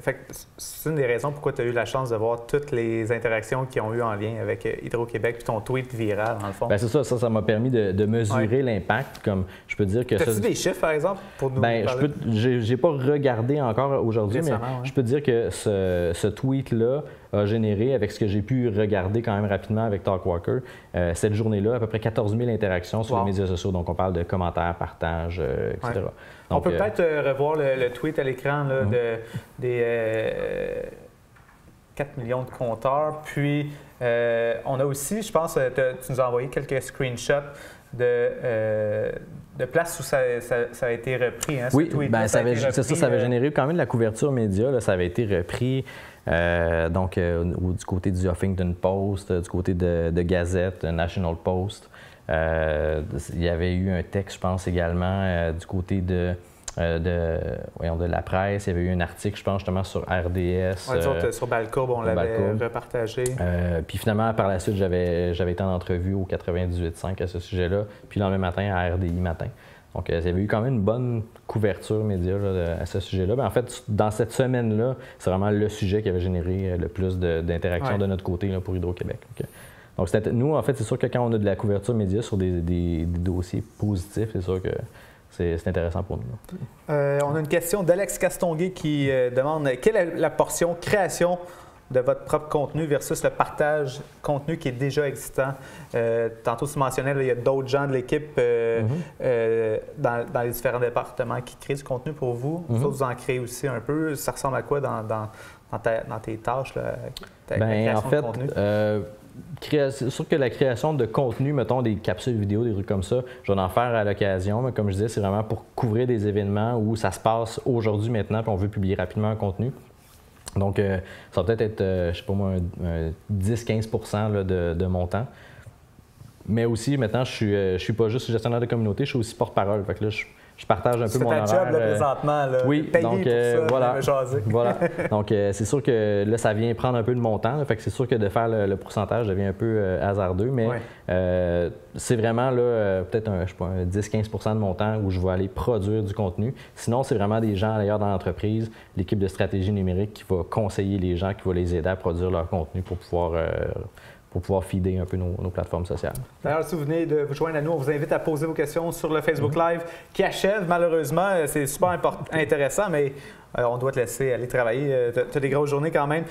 [SPEAKER 1] fait que c'est une des raisons pourquoi tu as eu la chance de voir toutes les interactions qu'ils ont eues en lien avec Hydro-Québec, puis ton tweet viral, dans le fond.
[SPEAKER 2] Bien, c'est ça m'a permis de mesurer l'impact. Comme je peux dire que
[SPEAKER 1] As-tu des chiffres, par exemple, pour nous parler?
[SPEAKER 2] J'ai pas regardé encore aujourd'hui, mais je peux te dire que ce tweet-là a généré, avec ce que j'ai pu regarder quand même rapidement avec Talkwalker, cette journée-là, à peu près 14 000 interactions sur les médias sociaux. Donc, on parle de commentaires, partages, etc.
[SPEAKER 1] Ouais.
[SPEAKER 2] Donc,
[SPEAKER 1] on peut peut-être revoir le tweet à l'écran là, des 4 millions de compteurs. Puis, on a aussi, je pense, tu nous as envoyé quelques screenshots de places où ça a été repris. Hein,
[SPEAKER 2] oui, ben, ça avait généré quand même de la couverture média. Là, ça avait été repris du côté du Huffington Post, du côté de Gazette, National Post. Il y avait eu un texte, je pense, également du côté de la presse. Il y avait eu un article, je pense, justement, sur RDS.
[SPEAKER 1] Oui, sur Balcourbe, on l'avait repartagé.
[SPEAKER 2] Puis finalement, par la suite, j'avais été en entrevue au 98.5 à ce sujet-là, puis le lendemain matin à RDI Matin. Donc, il y avait eu quand même une bonne couverture média là, à ce sujet-là. En fait, dans cette semaine-là, c'est vraiment le sujet qui avait généré le plus d'interactions de notre côté là, pour Hydro-Québec. Okay. Donc, nous, en fait, c'est sûr que quand on a de la couverture média sur des dossiers positifs, c'est sûr que c'est intéressant pour nous.
[SPEAKER 1] On a une question d'Alex Castonguay qui demande quelle est la portion création de votre propre contenu versus le partage contenu qui est déjà existant. Tantôt, tu mentionnais, il y a d'autres gens de l'équipe dans les différents départements qui créent du contenu pour vous. Vous en créez aussi un peu. Ça ressemble à quoi dans tes tâches, là, ta création de contenu?
[SPEAKER 2] C'est sûr que la création de contenu, mettons des capsules vidéo, des trucs comme ça, je vais en faire à l'occasion, mais comme je disais, c'est vraiment pour couvrir des événements où ça se passe aujourd'hui, maintenant, puis on veut publier rapidement un contenu. Donc, ça va peut-être être, je sais pas moi, 10-15% de mon temps. Mais aussi, maintenant, je suis pas juste gestionnaire de communauté, je suis aussi porte-parole. Fait que là, je partage un peu mon horaire.
[SPEAKER 1] C'est ta job, là, présentement. Là,
[SPEAKER 2] oui,
[SPEAKER 1] payé
[SPEAKER 2] donc
[SPEAKER 1] pour ça,
[SPEAKER 2] voilà. Donc, c'est sûr que là, ça vient prendre un peu de mon temps. Là, fait que c'est sûr que de faire le pourcentage devient un peu hasardeux, mais c'est vraiment là, peut-être un 10-15% de mon temps où je vais aller produire du contenu. Sinon, c'est vraiment des gens ailleurs dans l'entreprise, l'équipe de stratégie numérique qui va conseiller les gens, qui va les aider à produire leur contenu pour pouvoir feeder un peu nos plateformes sociales.
[SPEAKER 1] D'ailleurs, si vous venez de vous joindre à nous, on vous invite à poser vos questions sur le Facebook Live qui achève malheureusement. C'est super intéressant, mais on doit te laisser aller travailler. Tu as des grosses journées quand même.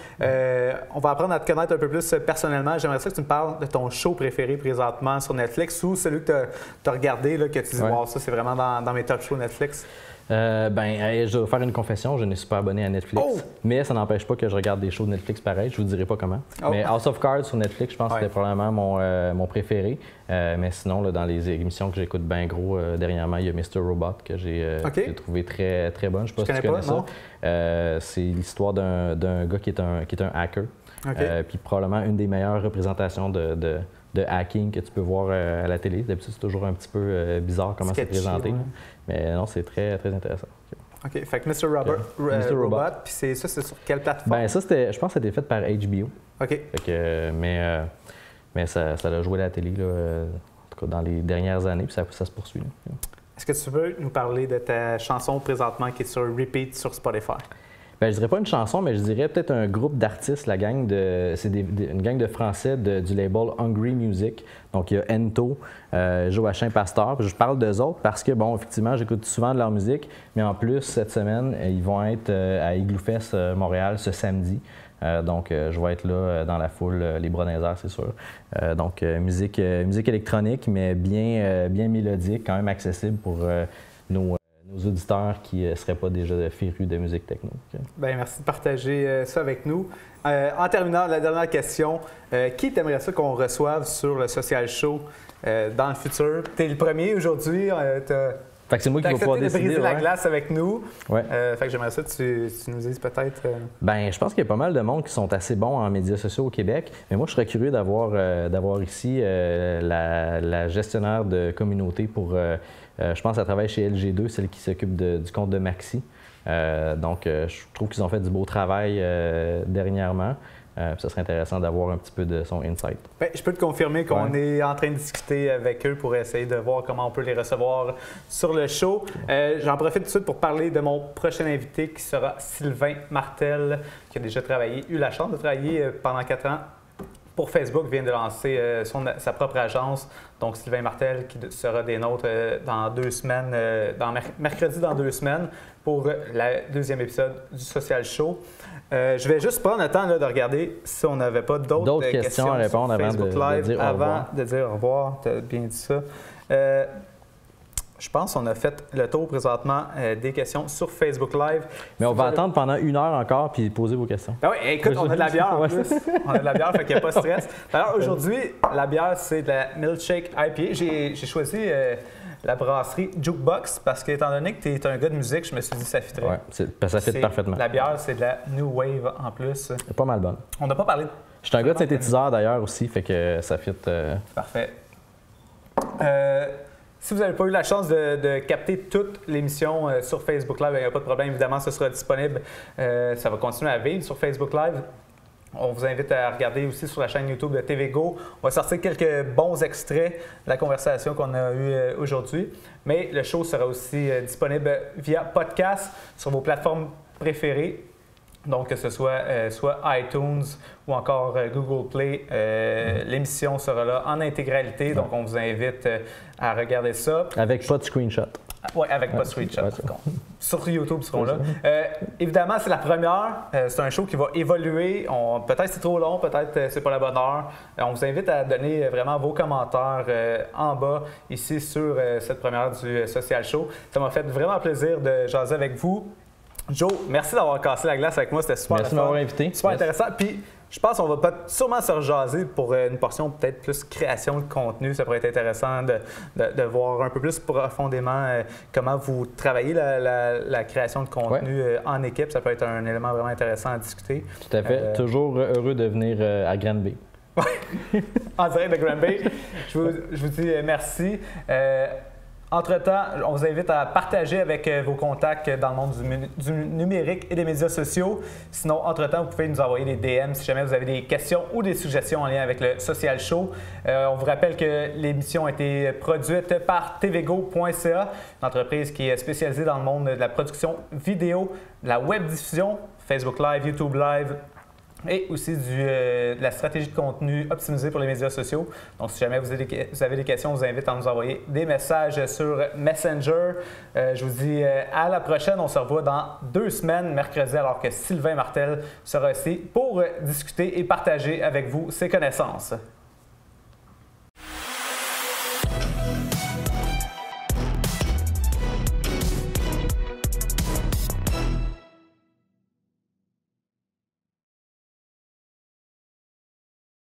[SPEAKER 1] On va apprendre à te connaître un peu plus personnellement. J'aimerais ça que tu me parles de ton show préféré présentement sur Netflix ou celui que tu as regardé, là, que tu dis, wow, ça c'est vraiment dans mes top shows Netflix.
[SPEAKER 2] Je vais faire une confession, je ne suis pas abonné à Netflix, mais ça n'empêche pas que je regarde des shows de Netflix pareil, je vous dirai pas comment. Mais House of Cards sur Netflix, je pense que c'était probablement mon préféré. Mais sinon, là, dans les émissions que j'écoute bien gros, dernièrement, il y a Mr. Robot que j'ai trouvé très, très bonne. Je ne sais pas si tu connais ça. C'est l'histoire d'un gars qui est un hacker. Puis probablement une des meilleures représentations de hacking que tu peux voir à la télé. D'habitude, c'est toujours un petit peu bizarre comment c'est présenté. Ouais. Mais non, c'est très, très intéressant.
[SPEAKER 1] OK. Fait que Mr. Robot, puis c'est sur quelle plateforme?
[SPEAKER 2] Bien, ça, je pense que c'était fait par HBO.
[SPEAKER 1] OK.
[SPEAKER 2] Fait que, mais ça a joué à la télé, là, en tout cas dans les dernières années, puis ça se poursuit. Là.
[SPEAKER 1] Est-ce que tu veux nous parler de ta chanson présentement qui est sur repeat sur Spotify?
[SPEAKER 2] Bien, je dirais pas une chanson, mais je dirais peut-être un groupe d'artistes, la gang c'est une gang de Français du label Hungry Music. Donc, il y a Ento, Joachim Pasteur. Je parle d'eux autres parce que, bon, effectivement, j'écoute souvent de leur musique, mais en plus, cette semaine, ils vont être à Igloo Fest Montréal ce samedi. Donc, je vais être là dans la foule, les bras dans les airs, c'est sûr. Donc, musique électronique, mais bien mélodique, quand même accessible pour nos auditeurs qui ne seraient pas déjà férus de musique techno. Okay.
[SPEAKER 1] Bien, merci de partager ça avec nous. En terminant, la dernière question, qui t'aimerait ça qu'on reçove sur le Social Show dans le futur? Tu es le premier aujourd'hui.
[SPEAKER 2] Fait que c'est moi qui vais pouvoir décider.
[SPEAKER 1] De briser la glace avec nous.
[SPEAKER 2] Ouais.
[SPEAKER 1] Fait que j'aimerais ça que tu nous dises peut-être.
[SPEAKER 2] Bien, je pense qu'il y a pas mal de monde qui sont assez bons en médias sociaux au Québec. Mais moi, je serais curieux d'avoir ici la gestionnaire de communauté pour. Je pense qu'elle travaille chez LG2, celle qui s'occupe du compte de Maxi. Donc, je trouve qu'ils ont fait du beau travail dernièrement. Ça serait intéressant d'avoir un petit peu de son insight.
[SPEAKER 1] Bien, je peux te confirmer qu'on est en train de discuter avec eux pour essayer de voir comment on peut les recevoir sur le show. J'en profite tout de suite pour parler de mon prochain invité qui sera Sylvain Martel, qui a déjà eu la chance de travailler pendant 4 ans pour Facebook, vient de lancer sa propre agence. Donc, Sylvain Martel qui sera des nôtres dans 2 semaines, mercredi dans 2 semaines, pour le 2e épisode du Social Show. Je vais juste prendre le temps là, de regarder si on n'avait pas d'autres questions
[SPEAKER 2] à répondre
[SPEAKER 1] sur Facebook Live
[SPEAKER 2] avant
[SPEAKER 1] de dire au revoir. Tu as bien dit ça. Je pense qu'on a fait le tour présentement des questions sur Facebook Live.
[SPEAKER 2] Mais on va attendre pendant 1 heure encore puis poser vos questions.
[SPEAKER 1] Ben oui, écoute, on a de la bière en plus. On a de la bière, fait qu'il n'y a pas de stress. D'ailleurs, aujourd'hui, la bière, c'est de la Milkshake IPA. J'ai choisi la brasserie Jukebox parce qu'étant donné que tu es un gars de musique, je me suis dit que ça fitterait.
[SPEAKER 2] Oui, ça fit parfaitement.
[SPEAKER 1] La bière, c'est de la New Wave en plus.
[SPEAKER 2] C'est pas mal bonne.
[SPEAKER 1] On n'a pas parlé de...
[SPEAKER 2] Je suis un gars de synthétiseur d'ailleurs aussi, fait que ça fit.
[SPEAKER 1] Parfait. Si vous n'avez pas eu la chance de capter toute l'émission sur Facebook Live, il n'y a pas de problème. Évidemment, ce sera disponible. Ça va continuer à vivre sur Facebook Live. On vous invite à regarder aussi sur la chaîne YouTube de TVGo. On va sortir quelques bons extraits de la conversation qu'on a eue aujourd'hui. Mais le show sera aussi disponible via podcast sur vos plateformes préférées. Donc, que ce soit iTunes ou encore Google Play, l'émission sera là en intégralité. Donc, on vous invite à regarder ça.
[SPEAKER 2] Avec pas de screenshot.
[SPEAKER 1] Oui, avec pas de screenshot. Sur YouTube, ils seront là. Évidemment, c'est la première. C'est un show qui va évoluer. Peut-être c'est trop long, peut-être c'est pas la bonne heure. On vous invite à donner vraiment vos commentaires en bas ici sur cette première du Social Show. Ça m'a fait vraiment plaisir de jaser avec vous. Joe, merci d'avoir cassé la glace avec moi, c'était super.
[SPEAKER 2] Merci de m'avoir invité.
[SPEAKER 1] Super intéressant. Puis, je pense qu'on va sûrement se rejaser pour une portion peut-être plus création de contenu. Ça pourrait être intéressant de voir un peu plus profondément comment vous travaillez la création de contenu en équipe. Ça peut être un élément vraiment intéressant à discuter.
[SPEAKER 2] Tout à fait. Toujours heureux de venir à Granby.
[SPEAKER 1] En direct de Granby. Je vous dis merci. Entre-temps, on vous invite à partager avec vos contacts dans le monde du numérique et des médias sociaux. Sinon, entre-temps, vous pouvez nous envoyer des DM si jamais vous avez des questions ou des suggestions en lien avec le Social Show. On vous rappelle que l'émission a été produite par tvgo.ca, une entreprise qui est spécialisée dans le monde de la production vidéo, de la web diffusion, Facebook Live, YouTube Live, et aussi de la stratégie de contenu optimisée pour les médias sociaux. Donc, si jamais vous avez des questions, on vous invite à nous envoyer des messages sur Messenger. Je vous dis à la prochaine. On se revoit dans 2 semaines, mercredi, alors que Sylvain Martel sera ici pour discuter et partager avec vous ses connaissances.